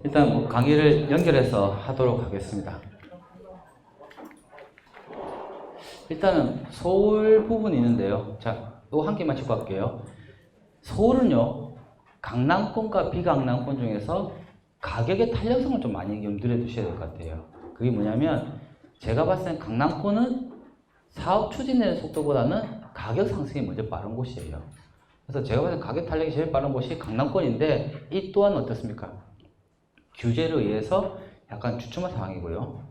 일단 뭐 강의를 연결해서 하도록 하겠습니다. 일단은 서울 부분이 있는데요. 자, 이거 한 개만 짚고 갈게요. 서울은요, 강남권과 비강남권 중에서 가격의 탄력성을 좀 많이 염두에 두셔야 될 것 같아요. 그게 뭐냐면, 제가 봤을 땐 강남권은 사업 추진의 속도보다는 가격 상승이 먼저 빠른 곳이에요. 그래서 제가 봤을 때 가격 탄력이 제일 빠른 곳이 강남권인데, 이 또한 어떻습니까? 규제로 의해서 약간 주춤한 상황이고요.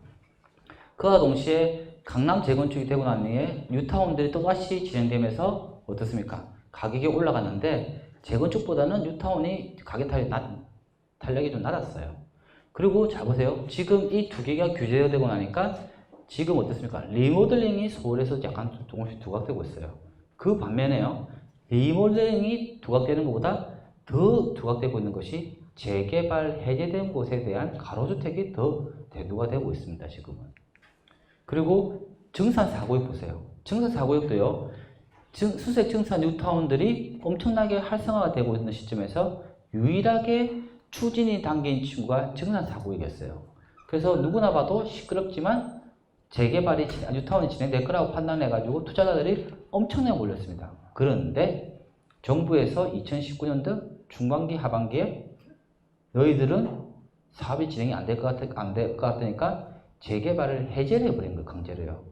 그와 동시에 강남 재건축이 되고 난 후에 뉴타운들이 또다시 진행되면서 어떻습니까? 가격이 올라갔는데 재건축보다는 뉴타운이 가격 탄력이 좀 낮았어요. 그리고 잘 보세요. 지금 이 두 개가 규제가 되고 나니까 지금 어떻습니까? 리모델링이 서울에서 약간 조금씩 두각되고 있어요. 그 반면에요. 리모델링이 두각되는 것보다 더 두각되고 있는 것이 재개발 해제된 곳에 대한 가로주택이 더 대두가 되고 있습니다. 지금은. 그리고 증산 4구역 보세요. 증산 4구역도요. 수색 증산 뉴타운들이 엄청나게 활성화가 되고 있는 시점에서 유일하게 추진이 당긴 친구가 증산 4구역이었어요. 그래서 누구나 봐도 시끄럽지만 재개발이 뉴타운이 진행될 거라고 판단해가지고 투자자들이 엄청나게 몰렸습니다. 그런데 정부에서 2019년도 중반기 하반기에 너희들은 사업이 진행이 안 될 것 같으니까 재개발을 해제를 해버린 거예요. 강제로요.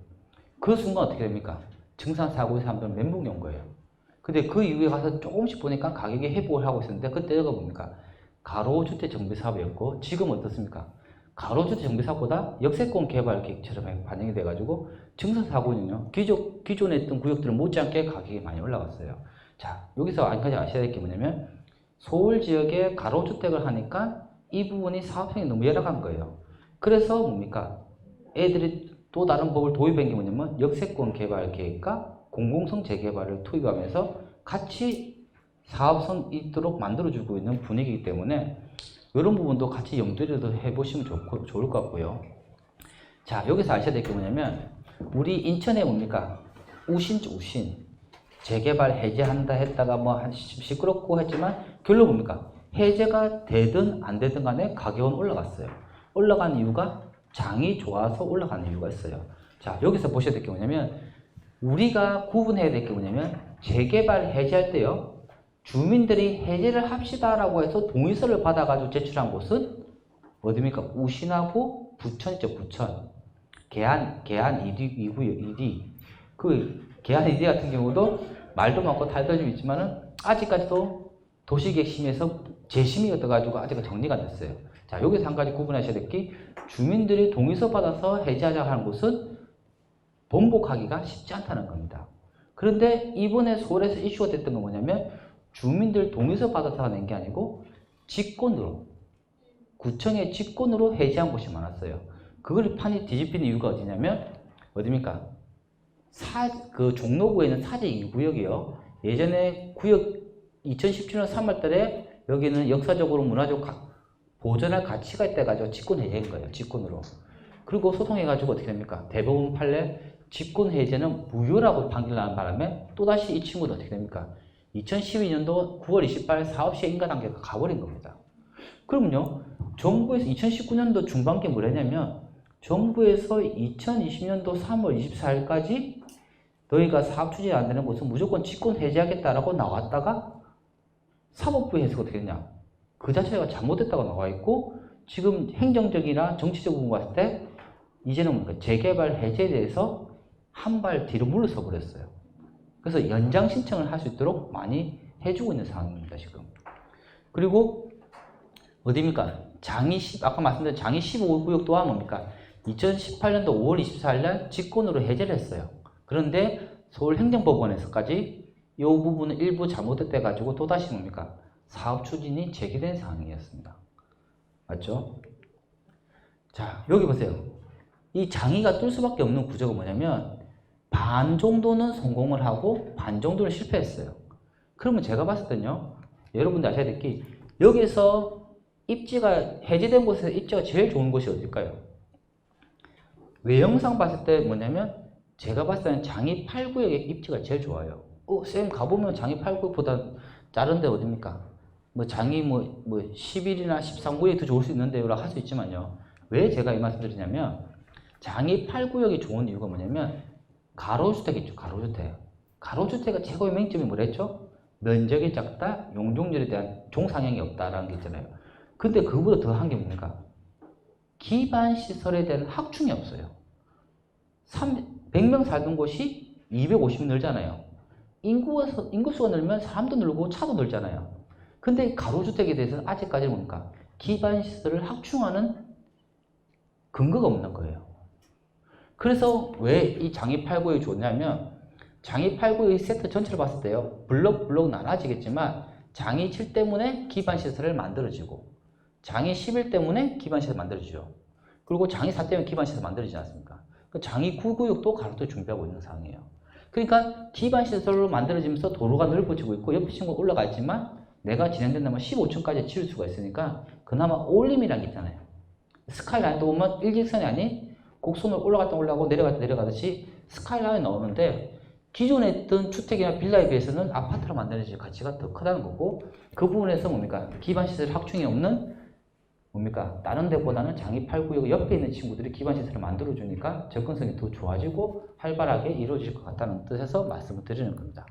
그 순간 어떻게 됩니까? 증산 4구역 사람들은 멘붕이 온 거예요. 근데 그 이후에 가서 조금씩 보니까 가격이 회복을 하고 있었는데 그때가 뭡니까? 가로주택 정비 사업이었고 지금 어떻습니까? 가로주택 정비 사업보다 역세권 개발 계획처럼 반영이 돼가지고 증산 4구역은요. 기존에 있던 구역들은 못지않게 가격이 많이 올라갔어요. 자, 여기서 아직까지 아셔야 될 게 뭐냐면 서울 지역에 가로주택을 하니까 이 부분이 사업성이 너무 열악한 거예요. 그래서 뭡니까? 애들이 또 다른 법을 도입한 게 뭐냐면 역세권 개발 계획과 공공성 재개발을 투입하면서 같이 사업성 있도록 만들어주고 있는 분위기이기 때문에 이런 부분도 같이 염두에 해보시면 좋을 것 같고요. 자, 여기서 아셔야 될 게 뭐냐면 우리 인천에 뭡니까? 우신 재개발 해제한다 했다가 뭐 시끄럽고 했지만 결론 뭡니까? 해제가 되든 안 되든 간에 가격은 올라갔어요. 올라간 이유가 장이 좋아서 올라가는 이유가 있어요. 자, 여기서 보셔야 될 게 뭐냐면 우리가 구분해야 될 게 뭐냐면 재개발 해제할 때요. 주민들이 해제를 합시다라고 해서 동의서를 받아가지고 제출한 곳은 어디입니까? 우신하고 부천이죠. 부천. 계안 2구역. 그 계안 2D 같은 경우도 말도 많고 탈도 좀 있지만은 아직까지도 도시계획심에서 재심의가 돼가지고 아직 정리가 안 됐어요. 자, 여기서 한 가지 구분하셔야 될 게 주민들이 동의서 받아서 해제하자고 하는 곳은 번복하기가 쉽지 않다는 겁니다. 그런데 이번에 서울에서 이슈가 됐던 건 뭐냐면 주민들 동의서 받아서 하는 게 아니고 직권으로 구청의 직권으로 해제한 곳이 많았어요. 그걸 판이 뒤집히는 이유가 어디냐면 어디입니까? 그 종로구에 있는 사제 2구역이요. 예전에 구역 2017년 3월 달에 여기는 역사적으로 문화적 보존할 가치가 있다가지고 직권 해제인 거예요. 직권으로. 그리고 소송해가지고 어떻게 됩니까? 대법원 판례 직권 해제는 무효라고 판결 나는 바람에 또다시 이 친구도 어떻게 됩니까? 2012년도 9월 28일 사업 시행 인가 단계가 가버린 겁니다. 그러면요. 정부에서 2019년도 중반기에 뭐랬냐면 정부에서 2020년도 3월 24일까지 너희가 사업 추진이 안 되는 곳은 무조건 직권 해제하겠다라고 나왔다가 사법부의 해석이 어떻게 됐냐? 그 자체가 잘못됐다고 나와 있고 지금 행정적이나 정치적 부분 봤을 때 이제는 뭡니까? 재개발 해제에 대해서 한 발 뒤로 물러서 버렸어요. 그래서 연장 신청을 할 수 있도록 많이 해주고 있는 상황입니다. 지금. 그리고 어디입니까? 아까 말씀드린 장이 15구역 또한 뭡니까? 2018년도 5월 24일 날 직권으로 해제를 했어요. 그런데 서울행정법원에서까지 이 부분은 일부 잘못됐다 가지고 또다시 뭡니까? 사업 추진이 재개된 상황이었습니다. 맞죠? 자, 여기 보세요. 이 장애가 뜰 수밖에 없는 구조가 뭐냐면 반 정도는 성공을 하고 반 정도는 실패했어요. 그러면 제가 봤을 때는요. 여러분들 아셔야 될 게 여기서 입지가 해제된 곳에서 입지가 제일 좋은 곳이 어딜까요? 외형상 봤을 때 뭐냐면 제가 봤을 때는 장이 8구역의 입지가 제일 좋아요. 쌤 가보면 장이 8구역보다 다른 데 어딥니까? 뭐 장이 뭐 10일이나 13구역이 더 좋을 수 있는데요 할 수 있지만요. 왜 제가 이 말씀 드리냐면 장이 8구역이 좋은 이유가 뭐냐면 가로주택 있죠. 가로주택. 가로주택의 최고의 맹점이 뭐랬죠? 면적이 작다, 용적률에 대한 종상향이 없다라는 게 있잖아요. 근데 그보다 더 한 게 뭡니까? 기반 시설에 대한 확충이 없어요. 100명 살던 곳이 250 늘잖아요. 인구수가 늘면 사람도 늘고 차도 늘잖아요. 근데 가로주택에 대해서는 아직까지 뭡니까? 기반 시설을 확충하는 근거가 없는 거예요. 그래서 왜 이 장이 8구역이 좋냐면 장이 8구역의 세트 전체를 봤을 때요. 블록 나눠지겠지만 장이 7 때문에 기반 시설을 만들어지고 장이 11 때문에 기반 시설 만들어지죠. 그리고 장이 4 때문에 기반 시설 만들어지지 않습니까? 장이 9구역도 가로도 준비하고 있는 상황이에요. 그러니까 기반 시설로 만들어지면서 도로가 넓어지고 있고 옆에 친구가 올라가 있지만 내가 진행된다면 15층까지 치울 수가 있으니까 그나마 올림이라는 게 있잖아요. 스카이라인도 보면 일직선이 아닌 곡선으로 올라갔다 올라가고 내려갔다 내려가듯이 스카이라인이 나오는데 기존에 있던 주택이나 빌라에 비해서는 아파트로 만드는 가치가 더 크다는 거고 그 부분에서 뭡니까? 기반시설 확충이 없는 뭡니까? 다른 데보다는 장이 8구역 옆에 있는 친구들이 기반시설을 만들어주니까 접근성이 더 좋아지고 활발하게 이루어질 것 같다는 뜻에서 말씀을 드리는 겁니다.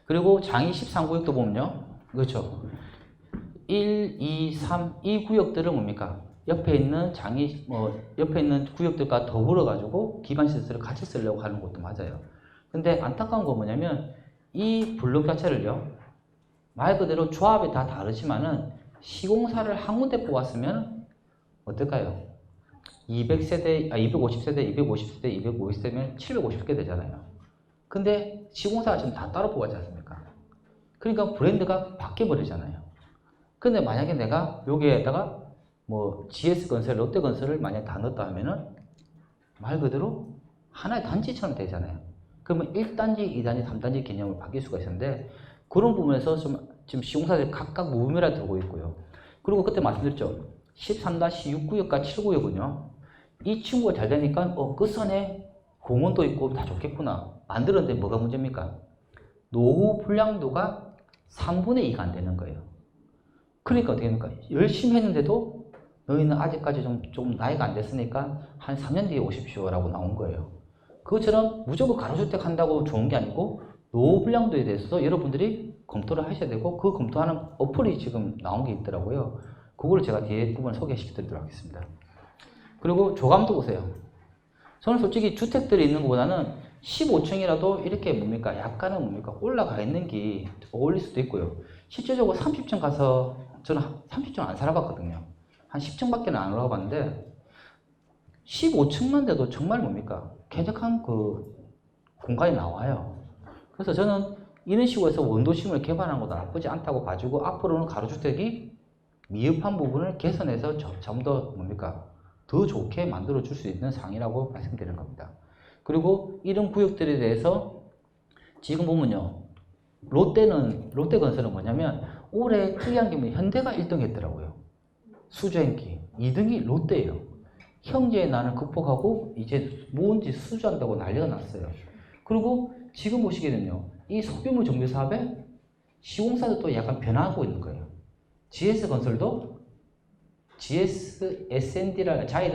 그리고 장이 13구역도 보면요. 그렇죠. 1, 2, 3, 이 구역들은 뭡니까? 옆에 있는 옆에 있는 구역들과 더불어 가지고 기반 시설을 같이 쓰려고 하는 것도 맞아요. 근데 안타까운 건 뭐냐면 이 블록 자체를요. 말 그대로 조합이 다 다르지만은 시공사를 한 군데 뽑았으면 어떨까요? 200세대, 250세대, 250세대, 250세대면 750개 되잖아요. 근데 시공사가 지금 다 따로 뽑았지 않습니까? 그러니까 브랜드가 바뀌어버리잖아요. 근데 만약에 내가 여기에다가 뭐 GS건설, 롯데건설을 만약 다 넣었다 하면은 말 그대로 하나의 단지처럼 되잖아요. 그러면 1단지, 2단지, 3단지 개념을 바뀔 수가 있었는데 그런 부분에서 좀 지금 시공사들이 각각 무분별하게 들고 있고요. 그리고 그때 말씀드렸죠. 13-6구역과 7구역은요. 이 친구가 잘 되니까 끝선에 공원도 있고 다 좋겠구나. 만들었는데 뭐가 문제입니까? 노후 불량도가 3분의 2가 안 되는 거예요. 그러니까 어떻게 됩니까? 열심히 했는데도 너희는 아직까지 좀 나이가 안 됐으니까 한 3년 뒤에 오십시오라고 나온 거예요. 그것처럼 무조건 가로주택 한다고 좋은 게 아니고 노후 불량도에 대해서도 여러분들이 검토를 하셔야 되고 그 검토하는 어플이 지금 나온 게 있더라고요. 그걸 제가 뒤에 부분 소개시켜 드리도록 하겠습니다. 그리고 조감도 보세요. 저는 솔직히 주택들이 있는 것보다는 15층이라도 이렇게 뭡니까? 약간은 뭡니까? 올라가 있는 게 어울릴 수도 있고요. 실제적으로 30층 가서 저는 30층 안 살아봤거든요. 한 10층밖에 안 올라가봤는데 15층만 돼도 정말 뭡니까? 쾌적한 그 공간이 나와요. 그래서 저는 이런 식으로 해서 원도심을 개발하는 것도 나쁘지 않다고 봐주고 앞으로는 가로주택이 미흡한 부분을 개선해서 좀 더 뭡니까? 더 좋게 만들어 줄 수 있는 상이라고 말씀드리는 겁니다. 그리고 이런 구역들에 대해서 지금 보면요. 롯데건설은 뭐냐면 올해 특이한 게 현대가 1등 했더라고요. 수주행기. 2등이 롯데예요. 형제의 난을 극복하고 이제 뭔지 수주한다고 난리가 났어요. 그리고 지금 보시기에는요. 이 소규모 정비 사업에 시공사도 약간 변화하고 있는 거예요. GS건설도 GS S&D라는 자이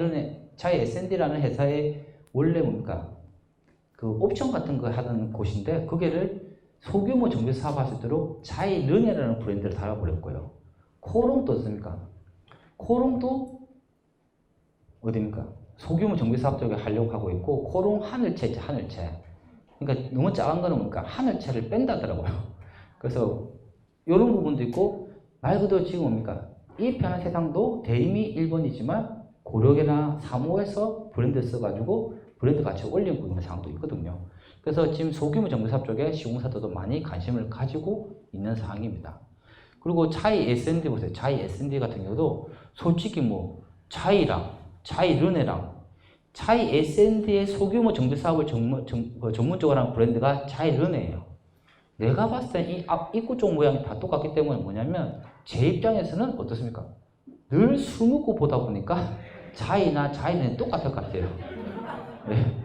S&D라는 회사의 원래 뭡니까? 그 옵션 같은 거 하던 곳인데 그게를 소규모 정비 사업 할 수 있도록 자이 르네라는 브랜드를 달아버렸고요. 코롱도 어떻습니까? 코롱도 어디입니까? 소규모 정비 사업 쪽에 하려고 하고 있고 코롱 하늘채 있죠, 하늘채. 그러니까 너무 작은 거는 뭡니까? 하늘채를 뺀다더라고요. 그래서 이런 부분도 있고 말 그대로 지금 뭡니까? 이 편한 세상도 대임이 1번이지만 고려계나 사모에서 브랜드 써가지고 브랜드 가치 올리고 있는 상황도 있거든요. 그래서 지금 소규모 정비사업 쪽에 시공사들도 많이 관심을 가지고 있는 상황입니다. 그리고 차이 S&D 보세요. 차이 S&D 같은 경우도 솔직히 뭐 차이랑 차이 르네랑 차이 S&D의 소규모 정비사업을 전문적으로 하는 브랜드가 차이 르네예요. 내가 봤을 때 이 앞 입구 쪽 모양이 다 똑같기 때문에 뭐냐면 제 입장에서는 어떻습니까? 늘 술 먹고 보다 보니까 차이는 똑같을 것 같아요. 네.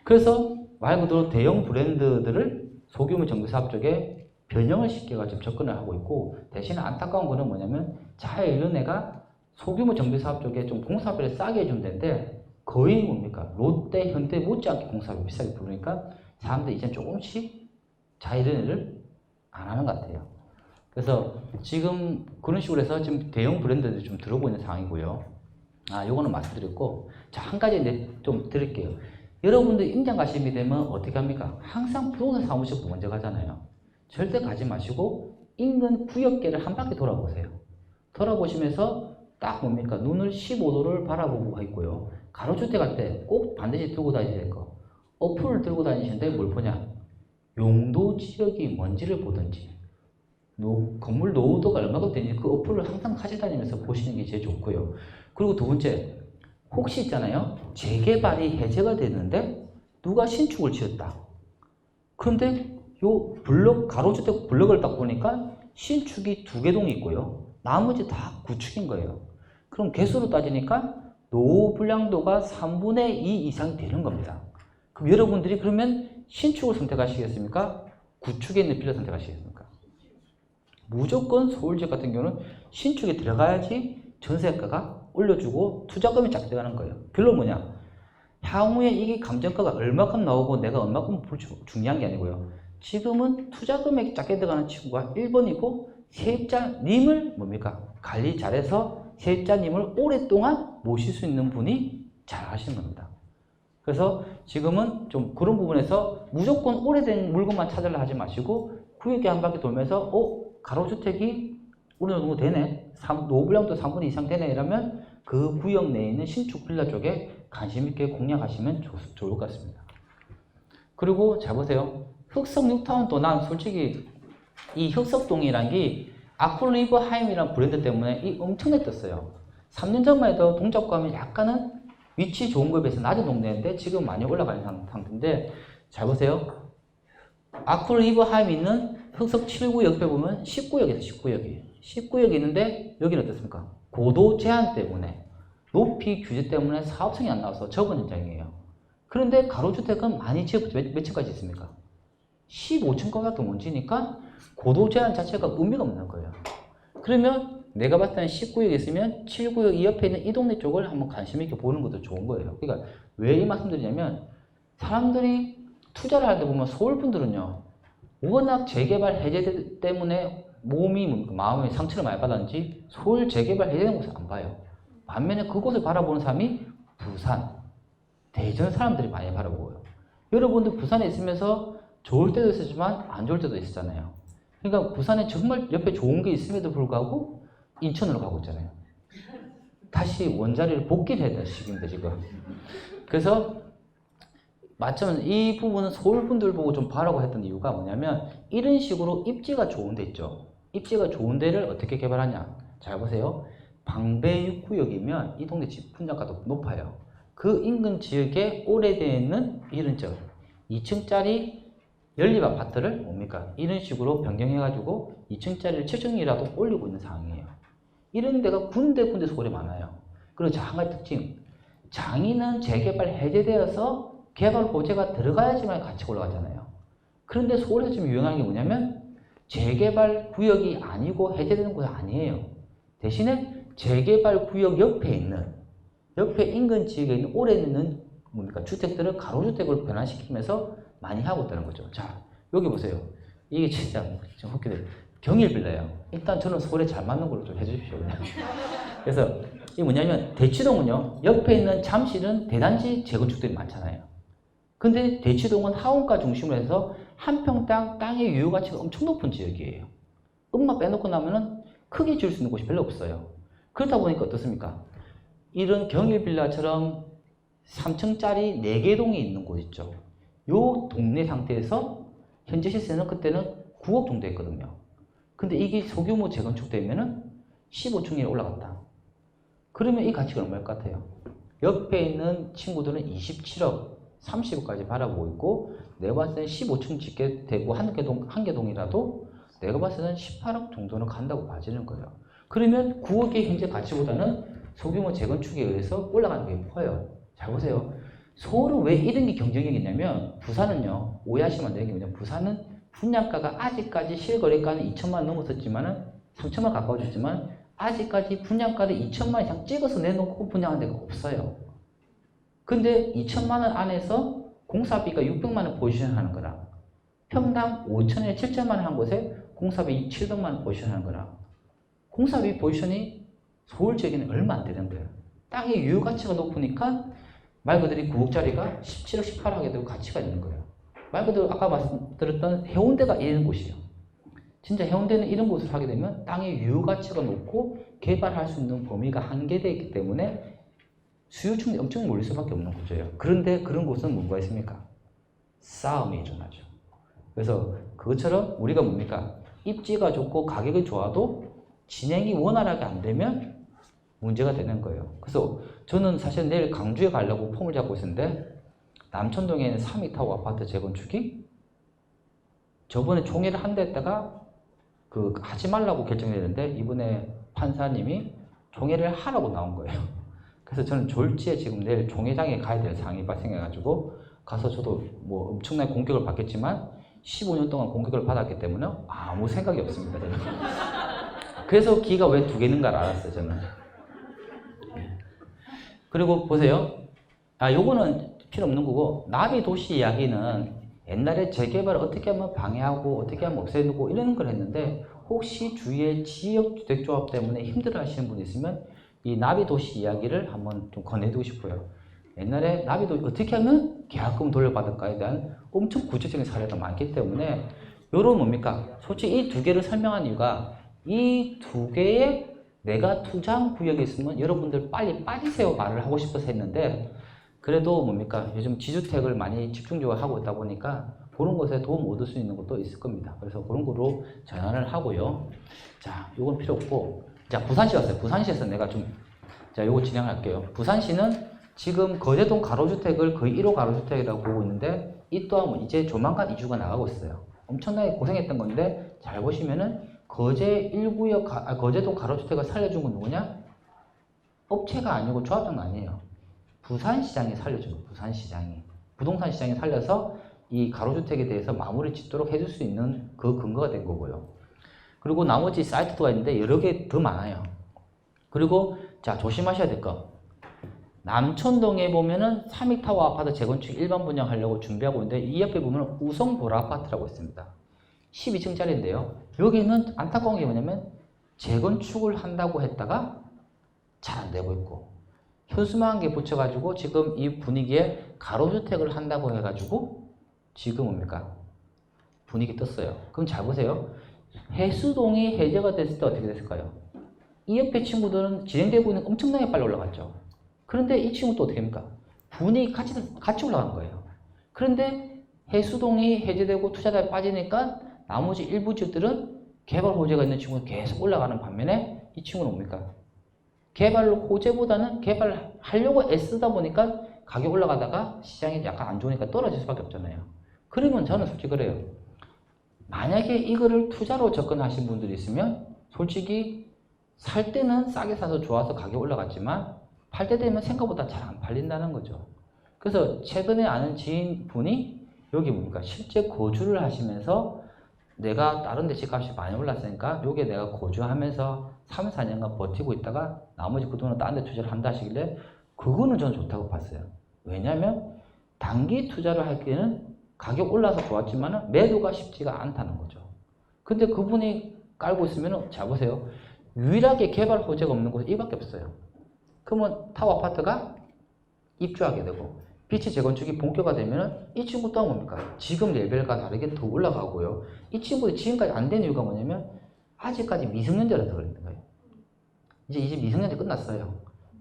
그래서 말 그대로 대형 브랜드들을 소규모 정비사업 쪽에 변형을 쉽게 좀 접근을 하고 있고, 대신에 안타까운 거는 뭐냐면 자해연례가 소규모 정비사업 쪽에 좀 공사비를 싸게 해주면 되는데 거의 뭡니까? 롯데, 현대 못지않게 공사비 비싸게 부르니까 사람들이 이제 조금씩 자해연례를 안 하는 것 같아요. 그래서 지금 그런 식으로 해서 지금 대형 브랜드들이 좀 들어오고 있는 상황이고요. 요거는 말씀드렸고, 자, 한 가지 좀 드릴게요. 여러분들 임장 가심이 되면 어떻게 합니까? 항상 부동산 사무실부터 먼저 가잖아요. 절대 가지 마시고 인근 구역계를 한 바퀴 돌아보세요. 돌아보시면서 딱 뭡니까? 눈을 15도를 바라보고 있고요. 가로주택 할 때 꼭 반드시 들고 다니셔야 될 거. 어플을 들고 다니시는데 뭘 보냐? 용도 지역이 뭔지를 보든지, 건물 노후도가 얼마큼 되는지 그 어플을 항상 가지고 다니면서 보시는 게 제일 좋고요. 그리고 두 번째, 혹시 있잖아요. 재개발이 해제가 됐는데 누가 신축을 지었다. 그런데 요 가로주택 블럭을 딱 보니까 신축이 2개 동이 있고요. 나머지 다 구축인 거예요. 그럼 개수로 따지니까 노후 불량도가 3분의 2 이상이 되는 겁니다. 그럼 여러분들이 그러면 신축을 선택하시겠습니까? 구축에 있는 빌라 선택하시겠습니까? 무조건 서울지역 같은 경우는 신축에 들어가야지 전세가가 올려주고 투자금이 쫙 들어가는 거예요. 결론 뭐냐? 향후에 이게 감정가가 얼마큼 나오고 내가 얼마큼 중요한 게 아니고요. 지금은 투자 금액이 작게 들어가는 친구가 1번이고 세입자님을 뭡니까? 관리 잘해서 세입자님을 오랫동안 모실 수 있는 분이 잘 하시는 겁니다. 그래서 지금은 좀 그런 부분에서 무조건 오래된 물건만 찾으려 하지 마시고 구역에 한 바퀴 돌면서 가로주택이 어느 정도 되네, 노후불량도 3분의 2 이상 되네 이러면 그 구역 내에 있는 신축 빌라 쪽에 관심 있게 공략하시면 좋을 것 같습니다. 그리고 잘 보세요. 흑석 뉴타운도 난 솔직히 이 흑석동이란 게 아쿠리버 하임이라는 브랜드 때문에 엄청나게 떴어요. 3년 전만 해도 동작구 하면 약간은 위치 좋은 거에 비해서 낮은 동네인데 지금 많이 올라가는 상태인데, 잘 보세요. 아쿠리버 하임이 있는 흑석 7구 옆에 보면 19역에서 19역이 있는데 여기는 어떻습니까? 고도 제한 때문에, 높이 규제 때문에 사업성이 안 나와서 접은 현장이에요. 그런데 가로주택은 많이 지어봤죠. 몇 층까지 있습니까? 15층까지 못 지니까 고도 제한 자체가 의미가 없는 거예요. 그러면 내가 봤을 때는 19역 있으면 7구역 이 옆에 있는 이 동네 쪽을 한번 관심 있게 보는 것도 좋은 거예요. 그러니까 왜 이 말씀드리냐면, 사람들이 투자를 할 때 보면 서울 분들은요, 워낙 재개발 해제 때문에 마음의 상처를 많이 받았는지 서울 재개발 해제된 곳을 안 봐요. 반면에 그곳을 바라보는 사람이 부산, 대전 사람들이 많이 바라보고요. 여러분들 부산에 있으면서 좋을 때도 있었지만 안 좋을 때도 있었잖아요. 그러니까 부산에 정말 옆에 좋은 게 있음에도 불구하고 인천으로 가고 있잖아요. 다시 원자리를 복귀를 해야 될 시기입니다, 지금. 그래서 마침 이 부분은 서울 분들 보고 좀 봐라고 했던 이유가 뭐냐면, 이런 식으로 입지가 좋은 데 있죠. 입지가 좋은 데를 어떻게 개발하냐. 잘 보세요. 방배 6구역이면 이 동네 집 분양가도 높아요. 그 인근 지역에 오래되어 있는 이런 2층짜리 연립 아파트를 뭡니까? 이런 식으로 변경해가지고 2층짜리를 7층이라도 올리고 있는 상황이에요. 이런 데가 군데 서울에 많아요. 그리고 한 가지 특징. 장인은 재개발 해제되어서 개발 호재가 들어가야지만 가치가 올라가잖아요. 그런데 서울에서 지금 유행하는 게 뭐냐면, 재개발 구역이 아니고 해제되는 곳이 아니에요. 대신에 재개발 구역 옆에 인근 지역에 있는 오래 있는 주택들을 가로주택으로 변환시키면서 많이 하고 있다는 거죠. 자, 여기 보세요. 이게 진짜 좀 웃기네요. 경일빌라예요. 일단 저는 서울에 잘 맞는 걸로 좀 해주십시오. 그냥. 그래서 이게 뭐냐면, 대치동은요, 옆에 있는 잠실은 대단지 재건축들이 많잖아요. 근데 대치동은 하원가 중심으로 해서 한 평당 땅의 유효가치가 엄청 높은 지역이에요. 음만 빼놓고 나면은 크게 지을 수 있는 곳이 별로 없어요. 그렇다 보니까 어떻습니까? 이런 경일빌라처럼 3층짜리 4개 동이 있는 곳 있죠. 요 동네 상태에서 현재 시세는 그때는 9억 정도 했거든요. 근데 이게 소규모 재건축되면은 15층에 올라갔다. 그러면 이 가치가 얼마일 것 같아요? 옆에 있는 친구들은 27억, 30억까지 바라보고 있고, 내가 봤을 때는 15층 짓게 되고 한 개 동이라도 내가 봤을 때는 18억 정도는 간다고 봐지는 거예요. 그러면 9억의 현재 가치보다는 소규모 재건축에 의해서 올라가는 게 커요. 잘 보세요. 서울은 왜 이런 게 경쟁력이 있냐면, 부산은요, 오해하시면 안 되는 게 뭐냐면, 부산은 분양가가 아직까지 실거래가는 2천만 원 넘었었지만은 3천만 원 가까워졌지만 아직까지 분양가를 2천만 원 이상 찍어서 내놓고 분양한 데가 없어요. 근데 2천만 원 안에서 공사비가 600만 원 포지션하는 거랑 평당 5천에 7천만 원 한 곳에 공사비 700만 원 포지션하는 거랑 공사비 포지션이 서울 지역에는 얼마 안 되는 거예요. 땅의 유효가치가 높으니까 말 그대로 9억짜리가 17억, 18억에 되고 가치가 있는 거예요. 말 그대로 아까 말씀드렸던 해운대가 이런 곳이에요. 진짜 해운대는 이런 곳을 하게 되면 땅의 유효가치가 높고 개발할 수 있는 범위가 한계되어 있기 때문에 수요 충분히 엄청 몰릴 수밖에 없는 구조예요. 그런데 그런 곳은 뭔가 있습니까? 싸움이 일어나죠. 그래서 그것처럼 우리가 뭡니까? 입지가 좋고 가격이 좋아도 진행이 원활하게 안 되면 문제가 되는 거예요. 그래서 저는 사실 내일 강주에 가려고 폼을 잡고 있었는데 남천동에 있는 3위타워 아파트 재건축이 저번에 총회를 한다 했다가 하지 말라고 결정했는데 이번에 판사님이 총회를 하라고 나온 거예요. 그래서 저는 졸지에 지금 내일 총회장에 가야 될 상황이 발생해가지고 가서 저도 뭐 엄청나게 공격을 받겠지만 15년 동안 공격을 받았기 때문에 아무 생각이 없습니다. 저는. 그래서 기가 왜 2개 있는가를 알았어요. 저는. 그리고 보세요. 요거는 필요 없는 거고 나비도시 이야기는 옛날에 재개발을 어떻게 하면 방해하고 어떻게 하면 없애고 이런 걸 했는데 혹시 주위에 지역주택조합 때문에 힘들어 하시는 분이 있으면 이 나비도시 이야기를 한번 좀 권해드리고 싶어요. 옛날에 나비도시 어떻게 하면 계약금 돌려받을까에 대한 엄청 구체적인 사례가 많기 때문에 요런 뭡니까? 솔직히 이 2개를 설명한 이유가 이 2개의 내가 투자한 구역에 있으면 여러분들 빨리 빠지세요 말을 하고 싶어서 했는데 그래도 뭡니까? 요즘 지주택을 많이 집중적으로 하고 있다 보니까 그런 것에 도움 얻을 수 있는 것도 있을 겁니다. 그래서 그런 거로 전환을 하고요. 자, 요건 필요 없고. 자, 부산시 왔어요. 부산시에서 내가 자, 요거 진행할게요. 부산시는 지금 거제동 가로주택을 거의 1호 가로주택이라고 보고 있는데 이 또한 이제 조만간 이주가 나가고 있어요. 엄청나게 고생했던 건데 잘 보시면은 거제동 가로주택을 살려준 건 누구냐? 업체가 아니고 조합장 아니에요. 부산시장이 살려줘요. 부산시장이. 부동산 시장이 살려서 이 가로주택에 대해서 마무리 짓도록 해줄 수 있는 그 근거가 된 거고요. 그리고 나머지 사이트가 있는데 여러 개 더 많아요. 그리고 자 조심하셔야 될 거. 남천동에 보면은 3위타워 아파트 재건축 일반 분양하려고 준비하고 있는데 이 옆에 보면 우성보라 아파트라고 있습니다. 12층짜리인데요. 여기는 안타까운 게 뭐냐면 재건축을 한다고 했다가 잘 안 되고 있고 현수막한 개 붙여가지고 지금 이 분위기에 가로주택을 한다고 해가지고 지금 뭡니까? 분위기 떴어요. 그럼 잘 보세요. 해수동이 해제가 됐을 때 어떻게 됐을까요? 이 옆에 친구들은 진행되고 있는 엄청나게 빨리 올라갔죠. 그런데 이 친구 또 어떻게 됩니까? 분위기 같이 올라간 거예요. 그런데 해수동이 해제되고 투자자에 빠지니까 나머지 일부 지역들은 개발 호재가 있는 친구는 계속 올라가는 반면에 이 친구는 뭡니까? 개발 호재보다는 개발하려고 애쓰다 보니까 가격 올라가다가 시장이 약간 안 좋으니까 떨어질 수밖에 없잖아요. 그러면 저는 솔직히 그래요. 만약에 이거를 투자로 접근하신 분들이 있으면 솔직히 살 때는 싸게 사서 좋아서 가격 올라갔지만 팔 때 되면 생각보다 잘 안 팔린다는 거죠. 그래서 최근에 아는 지인분이 여기 뭡니까? 실제 거주를 하시면서 내가 다른 데 집값이 많이 올랐으니까 여기에 내가 거주하면서 3, 4년간 버티고 있다가 나머지 그 돈은 다른 데 투자를 한다 하시길래 그거는 저는 좋다고 봤어요. 왜냐하면 단기 투자를 하기에는 가격 올라서 좋았지만 매도가 쉽지가 않다는 거죠. 근데 그분이 깔고 있으면 잘 보세요. 유일하게 개발 호재가 없는 곳이 이밖에 없어요. 그러면 타워 아파트가 입주하게 되고 빛이 재건축이 본격화되면 이 친구 또한 뭡니까? 지금 레벨과 다르게 더 올라가고요. 이 친구들이 지금까지 안 된 이유가 뭐냐면 아직까지 미성년자라 더 그런 거예요. 이제 미성년자 끝났어요.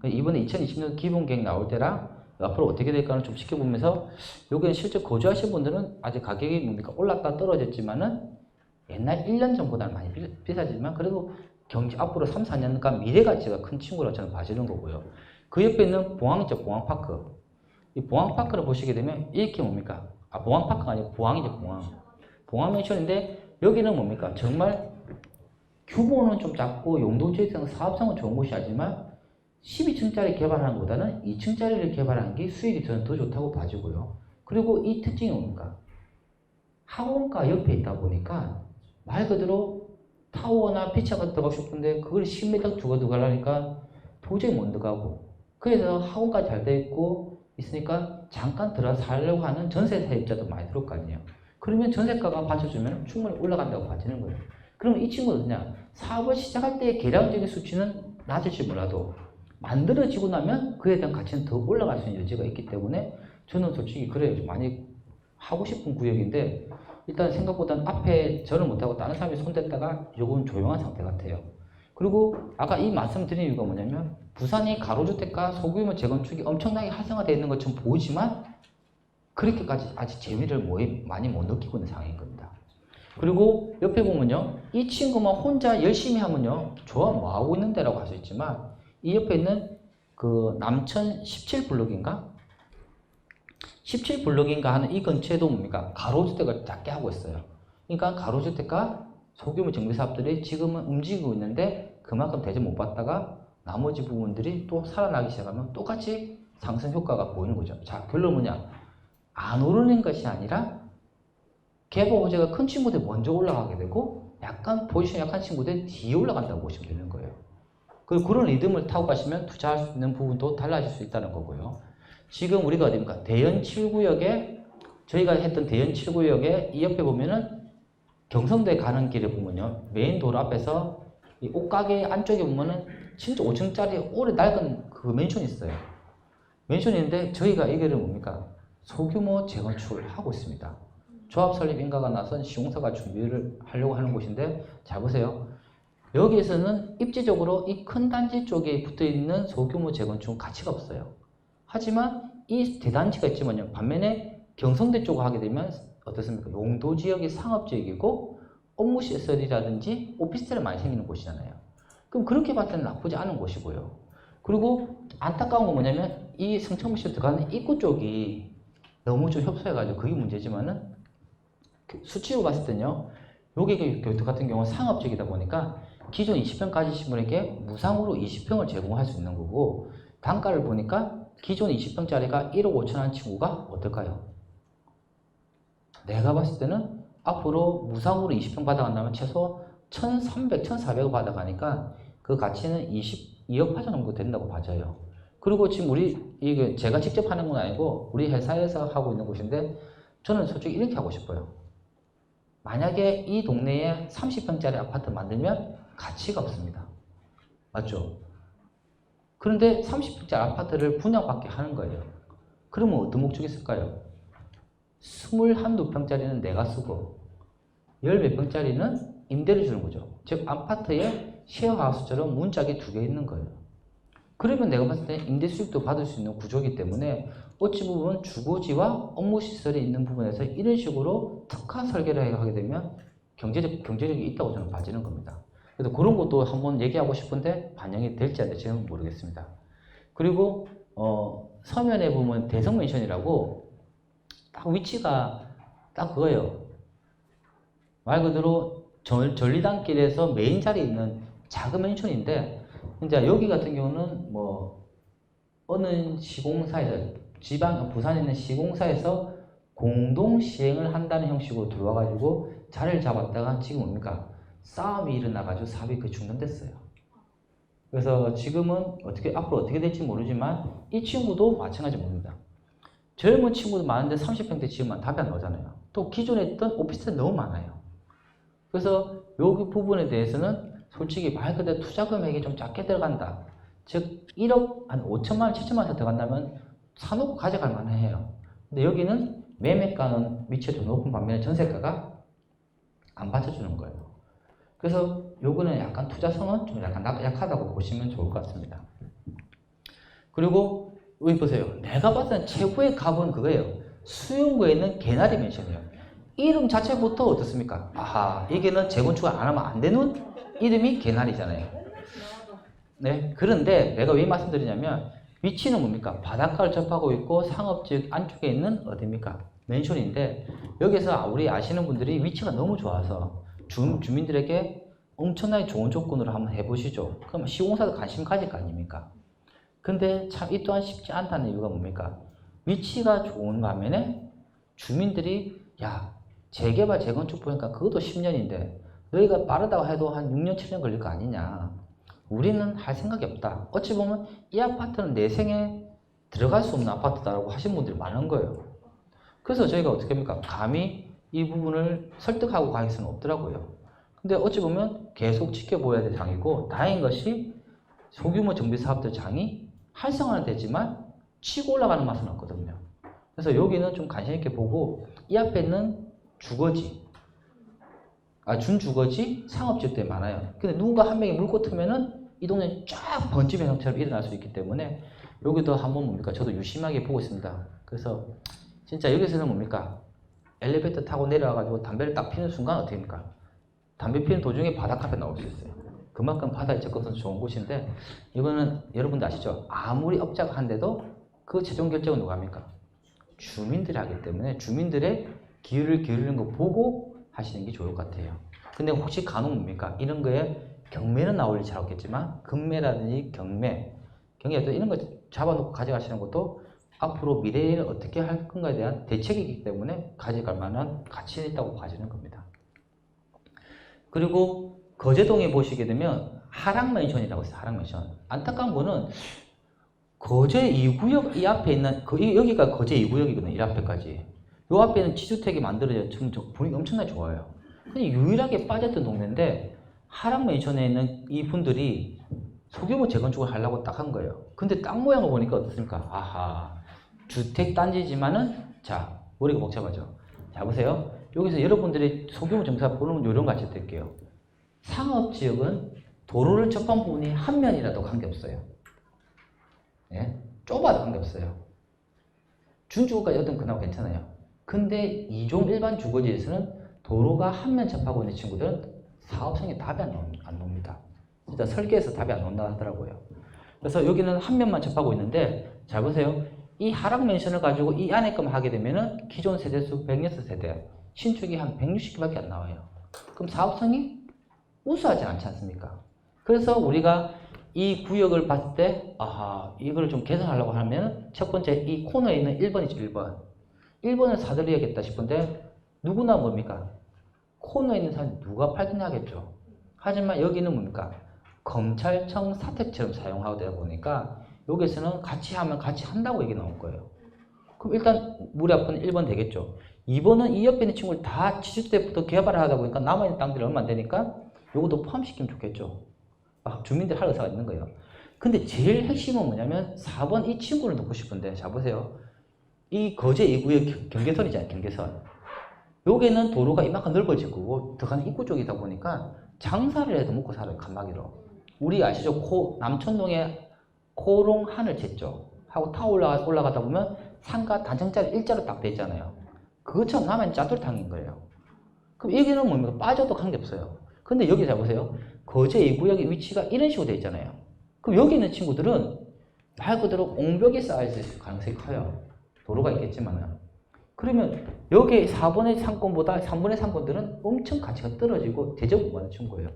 이번에 2020년 기본계획 나올 때랑 앞으로 어떻게 될까는 좀 지켜보면서 여기는 실제 거주하신 분들은 아직 가격이 뭡니까? 올랐다 떨어졌지만은 옛날 1년 전보다는 많이 비싸지만 그래도 경제 앞으로 3, 4년간 미래 가치가 큰 친구라고 저는 봐주는 거고요. 그 옆에 있는 봉황이죠. 봉황파크. 이 봉황파크를 보시게 되면 이렇게 뭡니까? 봉황파크가 아니고 봉황이죠. 봉황맨션인데 여기는 뭡니까? 정말 규모는 좀 작고 용도주의성 사업성은 좋은 곳이 아니지만 12층짜리 개발하는 것보다는 2층짜리를 개발하는 게 수익이 저는 더 좋다고 봐주고요. 그리고 이 특징이 뭡니까? 학원가 옆에 있다 보니까 말 그대로 타워나 피처가 들어가고 싶은데 그걸 10m 두고 들어가려니까 도저히 못 들어가고, 그래서 학원까지 잘 돼 있고 있으니까 잠깐 들어서 살려고 하는 전세 세입자도 많이 들어올 거 아니에요. 그러면 전세가가 받쳐주면 충분히 올라간다고 봐지는 거예요. 그러면 이 친구는 그냥 사업을 시작할 때의 계량적인 수치는 낮을지 몰라도 만들어지고 나면 그에 대한 가치는 더 올라갈 수 있는 여지가 있기 때문에 저는 솔직히 그래 많이 하고 싶은 구역인데, 일단 생각보다는 앞에 저는 못하고 다른 사람이 손댔다가 요건 조용한 상태 같아요. 그리고 아까 이 말씀드린 이유가 뭐냐면 부산이 가로주택과 소규모 재건축이 엄청나게 활성화되어 있는 것처럼 보이지만 그렇게까지 아직 재미를 많이 못 느끼고 있는 상황인 겁니다. 그리고 옆에 보면요, 이 친구만 혼자 열심히 하면요 조합 뭐 하고 있는데라고 할 수 있지만, 이 옆에 있는 그 남천 17블록인가 17블록인가 하는 이 근처에도 뭡니까 가로주택을 작게 하고 있어요. 그러니까 가로주택과 소규모 정비사업들이 지금은 움직이고 있는데 그만큼 대접 못 받다가 나머지 부분들이 또 살아나기 시작하면 똑같이 상승 효과가 보이는 거죠. 자, 결론은 뭐냐, 안 오르는 것이 아니라 개보 호재가 큰 친구들 먼저 올라가게 되고 약간 포지션 약한 친구들 뒤에 올라간다고 보시면 되는 거예요. 그런 리듬을 타고 가시면 투자할 수 있는 부분도 달라질 수 있다는 거고요. 지금 우리가 어디입니까? 대연 7구역에, 저희가 했던 대연 7구역에 이 옆에 보면은 경성대 가는 길에 보면요, 메인 도로 앞에서 이 옷가게 안쪽에 보면은 진짜 5층짜리 오래 낡은 그 맨션이 있어요. 맨션이 있는데 저희가 이거를 뭡니까? 소규모 재건축을 하고 있습니다. 조합 설립 인가가 나선 시공사가 준비를 하려고 하는 곳인데, 잘 보세요. 여기에서는 입지적으로 이 큰 단지 쪽에 붙어 있는 소규모 재건축은 가치가 없어요. 하지만 이 대단지가 있지만요, 반면에 경성대 쪽을 하게 되면 어떻습니까? 용도 지역이 상업 지역이고 업무 시설이라든지 오피스텔이 많이 생기는 곳이잖아요. 그럼 그렇게 봤을 때는 나쁘지 않은 곳이고요. 그리고 안타까운 건 뭐냐면 이 성천부시 들어가는 입구 쪽이 너무 좀 협소해가지고 그게 문제지만은, 수치로 봤을 때는요, 여기 교토 같은 경우는 상업지역이다 보니까 기존 20평 가지신 분에게 무상으로 20평을 제공할 수 있는 거고, 단가를 보니까 기존 20평짜리가 1억 5천 한 친구가 어떨까요? 내가 봤을 때는 앞으로 무상으로 20평 받아간다면 최소 1,300, 1,400을 받아가니까 그 가치는 22억 8천 정도 된다고 봐져요. 그리고 지금 이게 제가 직접 하는 건 아니고 우리 회사에서 하고 있는 곳인데, 저는 솔직히 이렇게 하고 싶어요. 만약에 이 동네에 30평짜리 아파트 만들면 가치가 없습니다. 맞죠? 그런데 30평짜리 아파트를 분양받게 하는 거예요. 그러면 어떤 목적이 있을까요? 21~2평짜리는 내가 쓰고 10몇 평짜리는 임대를 주는 거죠. 즉 아파트에 쉐어하우스처럼 문짝이 2개 있는 거예요. 그러면 내가 봤을 때 임대 수익도 받을 수 있는 구조이기 때문에 어찌 보면 주거지와 업무 시설이 있는 부분에서 이런 식으로 특화 설계를 하게 되면 경제력이 있다고 저는 봐지는 겁니다. 그래서 그런 것도 한번 얘기하고 싶은데 반영이 될지 안 될지는 모르겠습니다. 그리고 서면에 보면 대성맨션이라고 딱 위치가 딱 그거예요. 말 그대로 전리단길에서 메인 자리에 있는 작은 맨션인데, 이제 여기 같은 경우는 뭐 어느 시공사에서 부산에 있는 시공사에서 공동 시행을 한다는 형식으로 들어와가지고 자리를 잡았다가 지금 뭡니까? 싸움이 일어나가지고 사업이 중단됐어요. 그래서 지금은 앞으로 어떻게 될지 모르지만 이 친구도 마찬가지 봅니다. 젊은 친구도 많은데 30평대 지으면 답이 안 나오잖아요. 또 기존에 있던 오피스텔 너무 많아요. 그래서 여기 부분에 대해서는 솔직히 말 그대로 투자 금액이 좀 작게 들어간다. 즉 1억 한 5천만 원, 7천만 원 들어간다면 사놓고 가져갈 만해요. 근데 여기는 매매가는 위치가 좀 높은 반면에 전세가가 안 받쳐주는 거예요. 그래서 요거는 약간 투자성은 좀 약간 약하다고 보시면 좋을 것 같습니다. 그리고 여기 보세요. 내가 봤을 때 최고의 값은 그거예요. 수용구에 있는 개나리 맨션이에요. 이름 자체부터 어떻습니까? 아하, 이게는 재건축을 안 하면 안 되는 이름이 개나리잖아요. 네, 그런데 내가 왜 말씀드리냐면 위치는 뭡니까? 바닷가를 접하고 있고 상업지역 안쪽에 있는 어디입니까? 맨션인데, 여기서 우리 아시는 분들이 위치가 너무 좋아서 주민들에게 엄청나게 좋은 조건으로 한번 해보시죠. 그럼 시공사도 관심 가질 거 아닙니까? 근데 참 이 또한 쉽지 않다는 이유가 뭡니까? 위치가 좋은 반면에 주민들이 야, 재개발, 재건축 보니까 그것도 10년인데 너희가 빠르다고 해도 한 6년, 7년 걸릴 거 아니냐. 우리는 할 생각이 없다. 어찌 보면 이 아파트는 내 생에 들어갈 수 없는 아파트다라고 하신 분들이 많은 거예요. 그래서 저희가 어떻게 합니까? 감히 이 부분을 설득하고 가길 수는 없더라고요. 근데 어찌 보면 계속 지켜보아야 될 장이고, 다행인 것이 소규모 정비사업들 장이 활성화는 되지만 치고 올라가는 맛은 없거든요. 그래서 여기는 좀 관심 있게 보고, 이 앞에 있는 주거지, 준주거지 상업지역들이 많아요. 근데 누군가 한 명이 물고 트면은 이 동네는 쫙 번집의 형처럼 일어날 수 있기 때문에 여기도 한번 뭡니까? 저도 유심하게 보고 있습니다. 그래서 진짜 여기서는 뭡니까? 엘리베이터 타고 내려와가지고 담배를 딱 피는 순간 어떻게 됩니까? 담배 피는 도중에 바닷가 앞에 나올 수 있어요. 그만큼 바다에 접근성이 좋은 곳인데, 이거는 여러분도 아시죠? 아무리 업자가 한데도 그 최종 결정은 누가 합니까? 주민들이 하기 때문에 주민들의 기회를 기울이는 거 보고 하시는 게 좋을 것 같아요. 근데 혹시 간혹 뭡니까? 이런 거에 경매는 나올지 잘 없겠지만 금매라든지 경매도 이런 거 잡아놓고 가져가시는 것도 앞으로 미래에는 어떻게 할 건가에 대한 대책이기 때문에 가져갈 만한 가치는 있다고 봐지는 겁니다. 그리고 거제동에 보시게 되면 하락맨션이라고 있어요. 하락맨션. 안타까운 거는 거제 2구역 이 앞에 있는, 여기가 거제 2구역이거든요. 이 앞에까지. 요 앞에는 지주택이 만들어져 분위기 엄청나게 좋아요. 근데 유일하게 빠졌던 동네인데 하락맨션에 있는 이 분들이 소규모 재건축을 하려고 딱 한 거예요. 근데 땅 모양을 보니까 어떻습니까? 아하, 주택 단지지만은, 자, 머리가 복잡하죠. 자, 보세요. 여기서 여러분들이 소규모 정사 보는 요령 같이 드릴게요. 상업지역은 도로를 접한 부분이 한 면이라도 관계없어요. 예? 좁아도 관계없어요. 준주거까지 어떤 그나마 괜찮아요. 근데 2종 일반 주거지에서는 도로가 한 면 접하고 있는 친구들은 사업성에 답이 안 나옵니다. 진짜 설계에서 답이 안 나온다 하더라고요. 그래서 여기는 한 면만 접하고 있는데, 잘 보세요. 이 하락맨션을 가지고 이 안에 것만 하게 되면은 기존 세대수 106세대, 신축이 한 160개밖에 안 나와요. 그럼 사업성이 우수하지 않지 않습니까? 그래서 우리가 이 구역을 봤을 때, 아하, 이걸 좀 개선하려고 하면 첫 번째 이 코너에 있는 1번이죠, 1번. 1번을 사들여야겠다 싶은데 누구나 뭡니까? 코너에 있는 사람이 누가 팔겠냐 하겠죠. 하지만 여기는 뭡니까? 검찰청 사택처럼 사용하고 되다 보니까 여기서는 같이 하면 같이 한다고 얘기 나온 거예요. 그럼 일단 우리 앞은 1번 되겠죠. 2번은 이 옆에 있는 친구를 다 지주택부터 개발을 하다 보니까 남아있는 땅들이 얼마 안 되니까 요것도 포함시키면 좋겠죠. 주민들 할 의사가 있는 거예요. 근데 제일 핵심은 뭐냐면 4번 이 친구를 넣고 싶은데, 자 보세요. 이 거제 2구의 경계선이잖아요. 경계선. 여기는 도로가 이만큼 넓어지고 들어가는 입구 쪽이다 보니까 장사를 해도 먹고 살아요. 칸막이로. 우리 아시죠? 남천동에 코롱 하늘채죠. 하고 타고 올라가다 보면 상가 단층짜리 일자로 딱 돼 있잖아요. 그것처럼 남아있는 짜투리탕인 거예요. 그럼 여기는 뭡니까? 빠져도 관계없어요. 근데 여기 잘 보세요. 거제 2구역의 위치가 이런 식으로 돼 있잖아요. 그럼 여기 있는 친구들은 말 그대로 옹벽에 쌓여있을 가능성이 커요. 도로가 있겠지만은. 그러면 여기 4번의 상권보다 3번의 상권들은 엄청 가치가 떨어지고 대접 못 하는 친구예요.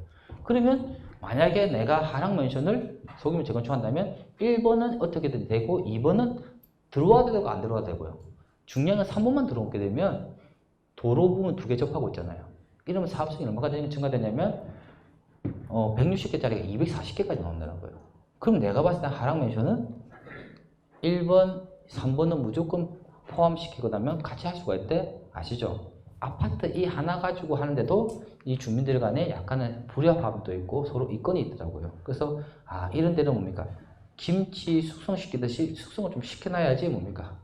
그러면 만약에 내가 하락맨션을 소규모 재건축한다면 1번은 어떻게든 되고 2번은 들어와도 되고 안 들어와도 되고요. 중요한 건 3번만 들어오게 되면 도로 부분 2개 접하고 있잖아요. 이러면 사업성이 얼마가 증가되냐면 160개짜리가 240개까지 나온다는 거예요. 그럼 내가 봤을 때 하락맨션은 1번, 3번은 무조건 포함시키고 나면 같이 할 수가 있대. 아시죠? 아파트 이 하나 가지고 하는데도 이 주민들 간에 약간의 불협화음도 있고 서로 이권이 있더라고요. 그래서 이런 데는 뭡니까? 김치 숙성시키듯이 숙성을 좀 시켜놔야지 뭡니까?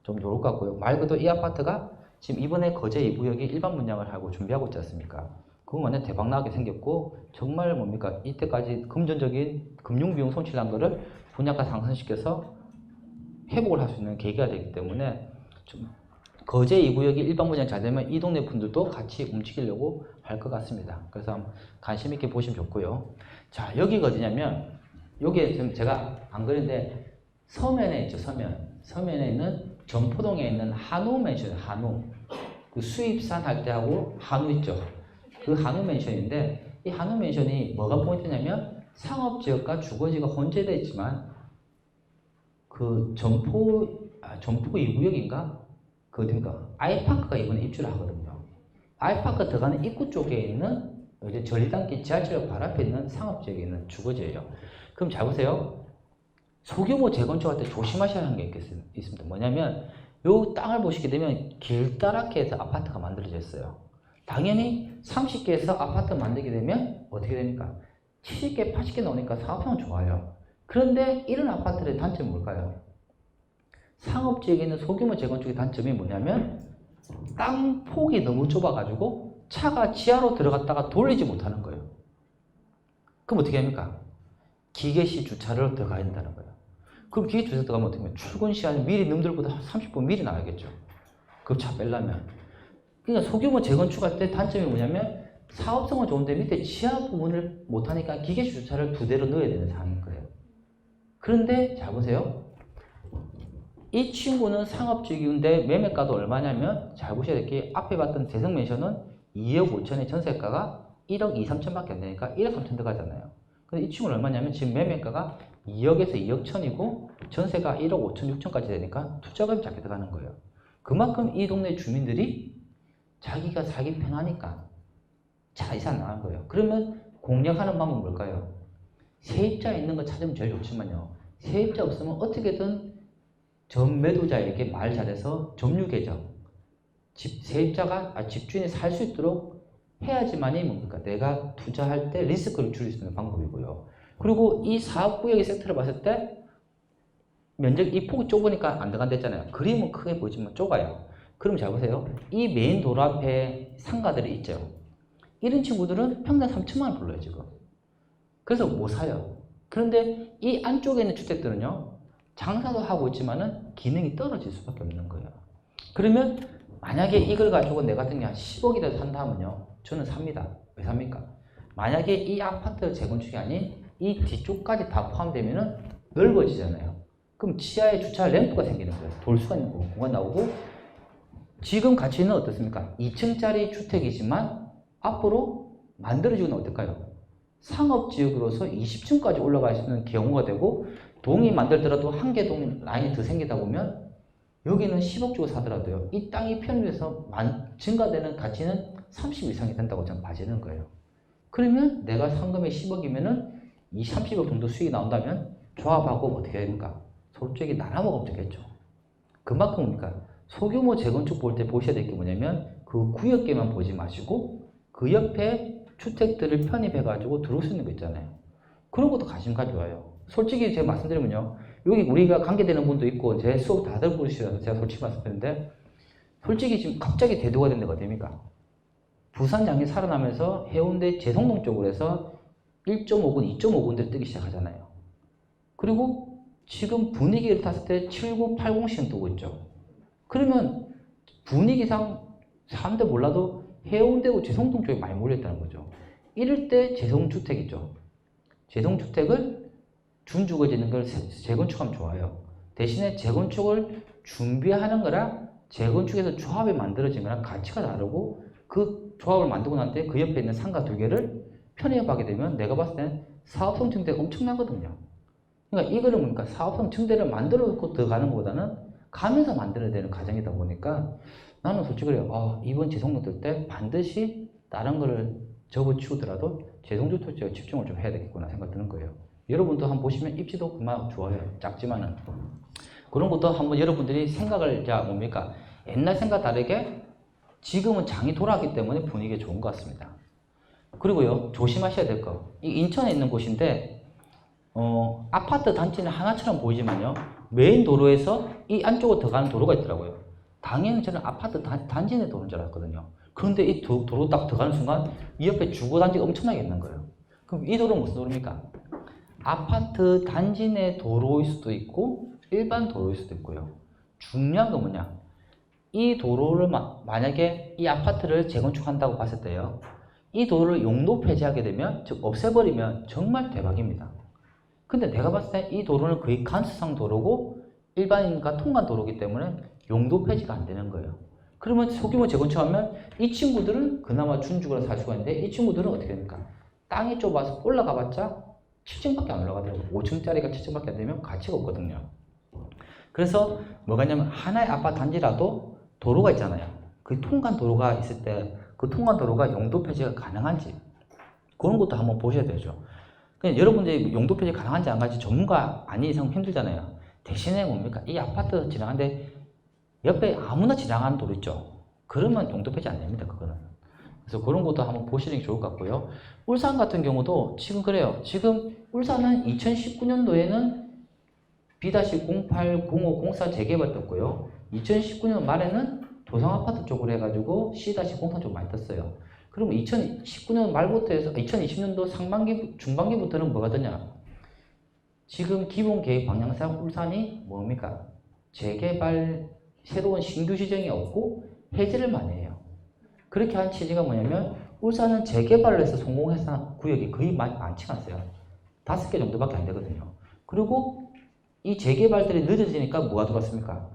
좀 좋을 것 같고요. 말 그대로 이 아파트가 지금 이번에 거제 2구역이 일반 분양을 하고 준비하고 있지 않습니까? 그건 완전 대박 나게 생겼고 정말 뭡니까? 이때까지 금전적인 금융비용 손실난 거를 분양가 상승시켜서 회복을 할 수 있는 계기가 되기 때문에 좀 거제 2구역이 일반 분양 잘 되면 이 동네 분들도 같이 움직이려고 할 것 같습니다. 그래서 관심 있게 보시면 좋고요. 자, 여기가 어디냐면 여기에 지금 제가 안 그랬는데 서면에 있죠. 서면에 있는 전포동에 있는 한우 맨션, 한우. 그 수입산 할 때하고 한우 있죠. 그 한우 맨션인데 이 한우 맨션이 뭐가 포인트냐면 상업지역과 주거지가 혼재되어 있지만 그 전포 2구역인가? 그 어딘가 아이파크가 이번에 입주를 하거든요. 아이파크가 들어가는 입구 쪽에 있는 이제 전리단길 지하철역 바로 앞에 있는 상업지역에 있는 주거지예요. 그럼 잘 보세요. 소규모 재건축할 때 조심하셔야 하는 게 있습니다. 뭐냐면 요 땅을 보시게 되면 길다랗게 해서 아파트가 만들어졌어요. 당연히 30개에서 아파트 만들게 되면 어떻게 됩니까? 70개, 80개 나오니까 사업성은 좋아요. 그런데 이런 아파트의 단점이 뭘까요? 상업지역에 있는 소규모 재건축의 단점이 뭐냐면 땅 폭이 너무 좁아가지고 차가 지하로 들어갔다가 돌리지 못하는 거예요. 그럼 어떻게 합니까? 기계식 주차를 들어가야 된다는 거예요. 그럼 기계 주차 들어가면 어떻게 하면 출근 시간이 미리 남들보다 30분 미리 나가겠죠. 그 차 빼려면. 그러니까 소규모 재건축할 때 단점이 뭐냐면 사업성은 좋은데 밑에 지하 부분을 못하니까 기계식 주차를 2대로 넣어야 되는 상황인 거예요. 그런데 잘 보세요. 이 친구는 상업지역인데 매매가도 얼마냐면 잘 보셔야 될 게 앞에 봤던 대성맨션은 2억 5천의 전세가가 1억 2, 3천밖에 안 되니까 1억 3천 들어가잖아요. 근데 이 친구는 얼마냐면 지금 매매가가 2억에서 2억 천이고 전세가 1억 5천, 6천까지 되니까 투자금이 작게 들어가는 거예요. 그만큼 이 동네 주민들이 자기가 살기 편하니까 차 이상 나간 거예요. 그러면 공략하는 방법은 뭘까요? 세입자 있는 거 찾으면 제일 좋지만요. 세입자 없으면 어떻게든 전 매도자에게 말 잘해서 점유 계정, 세입자가 집주인이 살 수 있도록 해야지만이 뭡니까? 내가 투자할 때 리스크를 줄일 수 있는 방법이고요. 그리고 이 사업구역의 섹터를 봤을 때 면적, 이 폭이 좁으니까 안 들어간댔잖아요. 그림은 크게 보이지만 좁아요. 그럼 잘 보세요. 이 메인 도로 앞에 상가들이 있죠. 이런 친구들은 평당 3천만 원 불러요, 지금. 그래서 못 사요. 그런데 이 안쪽에 있는 주택들은요, 장사도 하고 있지만은 기능이 떨어질 수밖에 없는 거예요. 그러면 만약에 이걸 가지고 내 같은 게 한 10억이라도 산다 하면요, 저는 삽니다. 왜 삽니까? 만약에 이 아파트 재건축이 아닌 이 뒤쪽까지 다 포함되면은 넓어지잖아요. 그럼 지하에 주차 램프가 생기는 거예요. 돌 수가 있는 거고, 공간 나오고, 지금 가치는 어떻습니까? 2층짜리 주택이지만 앞으로 만들어지고는 어떨까요? 상업지역으로서 20층까지 올라갈 수 있는 경우가 되고, 동이 만들더라도 한 개 동 라인이 더 생기다 보면 여기는 10억 주고 사더라도요, 이 땅이 편입해서 증가되는 가치는 30 이상이 된다고 저는 봐지는 거예요. 그러면 내가 상금이 10억이면은 이 30억 정도 수익이 나온다면 조합하고 어떻게 해야 됩니까? 솔직히 나눠 먹으면 되겠죠. 그만큼 뭡니까? 소규모 재건축 볼 때 보셔야 될 게 뭐냐면 그 구역계만 보지 마시고 그 옆에 주택들을 편입해가지고 들어올 수 있는 거 있잖아요. 그런 것도 관심 가져와요. 솔직히 제가 말씀드리면요, 여기 우리가 관계되는 분도 있고 제 수업 다 들어보시라서 제가 솔직히 말씀드리는데, 솔직히 지금 갑자기 대도가 된 데가 어딥니까? 부산 장이 살아나면서 해운대 재성동 쪽으로 해서 1.5군, 2.5군들 뜨기 시작하잖아요. 그리고 지금 분위기를 탔을 때 7980씩 뜨고 있죠. 그러면 분위기상 사람들 몰라도 해운대고 재성동 쪽에 많이 몰렸다는 거죠. 이럴 때 재성주택이죠. 재성주택을 준주거 짓는 걸 재건축하면 좋아요. 대신에 재건축을 준비하는 거랑 재건축에서 조합이 만들어진 거랑 가치가 다르고, 그 조합을 만들고 난 뒤에 그 옆에 있는 상가 2개를 편입하게 되면 내가 봤을 때는 사업성 증대가 엄청나거든요. 그러니까 이거는 뭡니까? 사업성 증대를 만들어 놓고 들어가는 것보다는 가면서 만들어야 되는 과정이다 보니까 나는 솔직히 그래요. 이번 재성동 뜰 때 반드시 다른 거를 접어치우더라도 재성주택에 집중을 좀 해야 되겠구나 생각 드는 거예요. 여러분도 한번 보시면 입지도 그만 좋아요. 작지만은. 그런 것도 한번 여러분들이 생각을, 자, 뭡니까? 옛날 생각 다르게 지금은 장이 돌아왔기 때문에 분위기가 좋은 것 같습니다. 그리고요, 조심하셔야 될 거. 이 인천에 있는 곳인데, 아파트 단지는 하나처럼 보이지만요, 메인 도로에서 이 안쪽으로 들어가는 도로가 있더라고요. 당연히 저는 아파트 단지 내 도로인 줄 알았거든요. 그런데 이 도로 딱 들어가는 순간 이 옆에 주거단지가 엄청나게 있는 거예요. 그럼 이 도로는 무슨 도로입니까? 아파트 단지 내 도로일 수도 있고 일반 도로일 수도 있고요. 중요한 건 뭐냐? 이 도로를 만약에 이 아파트를 재건축한다고 봤을 때요, 이 도로를 용도 폐지하게 되면, 즉 없애버리면 정말 대박입니다. 근데 내가 봤을 때 이 도로는 거의 간수상 도로고 일반인과 통관 도로이기 때문에 용도 폐지가 안 되는 거예요. 그러면 소규모 재건축하면 이 친구들은 그나마 준주거로 살 수가 있는데, 이 친구들은 어떻게 됩니까? 땅이 좁아서 올라가봤자 7층밖에 안 올라가더라고요. 5층짜리가 7층밖에 안 되면 가치가 없거든요. 그래서 뭐가 있냐면 하나의 아파트 단지라도 도로가 있잖아요. 그 통관 도로가 있을 때 그 통과도로가 용도 폐지가 가능한지 그런 것도 한번 보셔야 되죠. 그러니까 여러분들이 용도 폐지 가능한지 안 가능한지 전문가 아닌 이상 힘들잖아요. 대신에 뭡니까? 이 아파트 지나가는데 옆에 아무나 지나가는 도로 있죠. 그러면 용도 폐지 안 됩니다. 그거는. 그래서 그런 것도 한번 보시는 게 좋을 것 같고요. 울산 같은 경우도 지금 그래요. 지금 울산은 2019년도에는 B-08, 05, 04 재개발 떴고요. 2019년 말에는 도성아파트 쪽으로 해가지고 C-03 쪽 많이 떴어요. 그러면 2019년 말부터 해서 2020년도 상반기, 중반기부터는 뭐가 되냐? 지금 기본 계획 방향상 울산이 뭡니까? 재개발, 새로운 신규 지정이 없고 해제를 많이 해요. 그렇게 한 취지가 뭐냐면 울산은 재개발로 해서 성공해서 구역이 거의 많지 않았어요. 5개 정도밖에 안 되거든요. 그리고 이 재개발들이 늦어지니까 뭐가 들어왔습니까?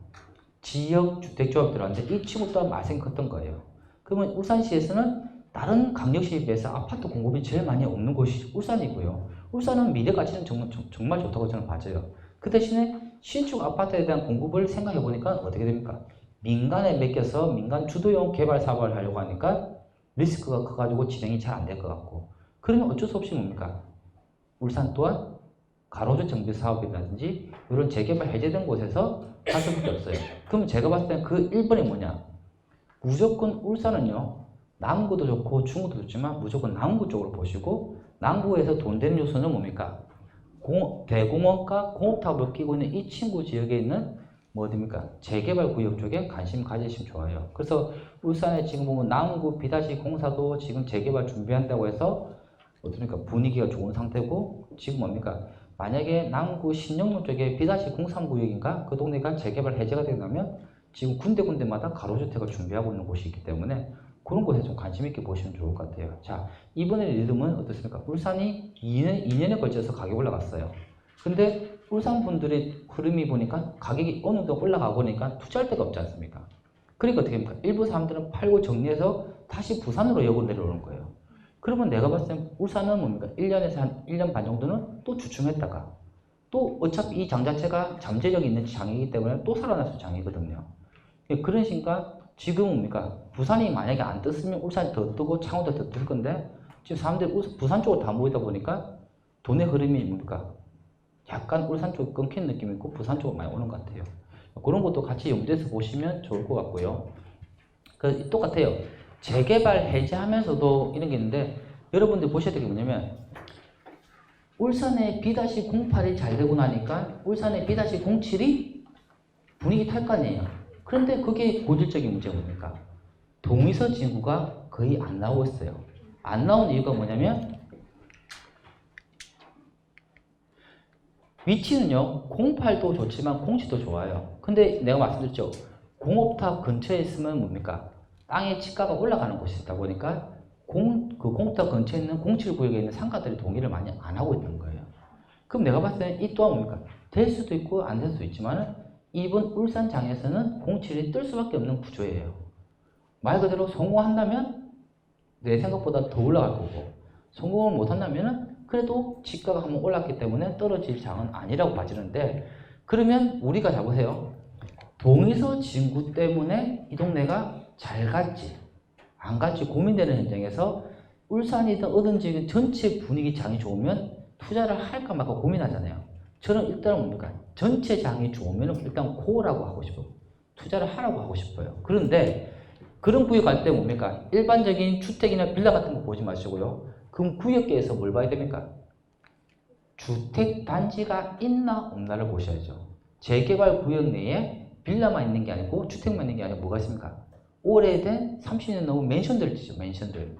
지역 주택조합 들어왔는데 이 친구 또한 마생이 컸던 거예요. 그러면 울산시에서는 다른 강력시에 비해서 아파트 공급이 제일 많이 없는 곳이 울산이고요. 울산은 미래 가치는 정말 좋다고 저는 봐져요. 그 대신에 신축 아파트에 대한 공급을 생각해 보니까 어떻게 됩니까? 민간에 맡겨서 민간 주도형 개발 사업을 하려고 하니까 리스크가 커가지고 진행이 잘 안 될 것 같고, 그러면 어쩔 수 없이 뭡니까? 울산 또한 가로주 정비 사업이라든지 이런 재개발 해제된 곳에서 할 수밖에 없어요. 그럼 제가 봤을 때는 그 1번이 뭐냐? 무조건 울산은요, 남구도 좋고 중구도 좋지만 무조건 남구 쪽으로 보시고, 남구에서 돈 되는 요소는 뭡니까? 대공원과 공업탑을 끼고 있는 이 친구 지역에 있는 뭐 어딥니까? 재개발 구역 쪽에 관심 가지시면 좋아요. 그래서 울산에 지금 보면 남구 B-04도 지금 재개발 준비한다고 해서 어떻습니까? 분위기가 좋은 상태고, 지금 뭡니까? 만약에 남구 신영로 쪽에 B-03 구역인가? 그 동네가 재개발 해제가 된다면 지금 군데군데마다 가로주택을 준비하고 있는 곳이 있기 때문에 그런 곳에 좀 관심 있게 보시면 좋을 것 같아요. 자, 이번에 리듬은 어떻습니까? 울산이 2년에 걸쳐서 가격이 올라갔어요. 근데 울산 분들의 흐름이 보니까 가격이 어느 정도 올라가고 보니까 투자할 데가 없지 않습니까? 그러니까 어떻게 합니까? 일부 사람들은 팔고 정리해서 다시 부산으로 역으로 내려오는 거예요. 그러면 내가 봤을 때 울산은 뭡니까? 1년에서 한 1년 반 정도는 또 주춤했다가 또 어차피 이 장 자체가 잠재력이 있는 장이기 때문에 또 살아날 수 있는 장이거든요. 그런 식이니까 지금 뭡니까? 부산이 만약에 안 떴으면 울산이 더 뜨고 창원도 더 뜰 건데 지금 사람들이 부산 쪽으로 다 모이다 보니까 돈의 흐름이 뭡니까? 약간 울산 쪽이 끊긴 느낌이 있고 부산 쪽으로 많이 오는 것 같아요. 그런 것도 같이 염두에서 보시면 좋을 것 같고요. 똑같아요. 재개발 해제하면서도 이런 게 있는데 여러분들 보셔야 될 게 뭐냐면 울산의 B-08이 잘 되고 나니까 울산의 B-07이 분위기 탈 거 아니에요. 그런데 그게 고질적인 문제가 뭡니까? 동의서 진구가 거의 안 나오고 있어요. 안 나온 이유가 뭐냐면 위치는요, 08도 좋지만 07도 좋아요. 근데 내가 말씀드렸죠. 공업탑 근처에 있으면 뭡니까? 땅의 지가가 올라가는 곳이 있다 보니까 그 공업탑 근처에 있는 07구역에 있는 상가들이 동의를 많이 안 하고 있는 거예요. 그럼 내가 봤을 때 이 또한 뭡니까? 될 수도 있고 안 될 수도 있지만 이번 울산장에서는 07이 뜰 수밖에 없는 구조예요. 말 그대로 성공한다면 내 생각보다 더 올라갈 거고, 성공을 못한다면 그래도 지가가 한번 올랐기 때문에 떨어질 장은 아니라고 봐지는데, 그러면 우리가 잡으세요. 동의서 진구 때문에 이 동네가 잘 갔지 안 갔지 고민되는 현장에서 울산이든 어딘지 전체 분위기 장이 좋으면 투자를 할까 말까 고민하잖아요. 저는 일단 뭡니까? 전체 장이 좋으면 일단 고라고 하고 싶어요. 투자를 하라고 하고 싶어요. 그런데 그런 구역 갈 때 뭡니까? 일반적인 주택이나 빌라 같은 거 보지 마시고요. 그럼 구역계에서 뭘 봐야 됩니까? 주택 단지가 있나 없나를 보셔야죠. 재개발 구역 내에 빌라만 있는 게 아니고 주택만 있는 게 아니고 뭐가 있습니까? 오래된 30년 넘은 맨션들 있죠. 맨션들.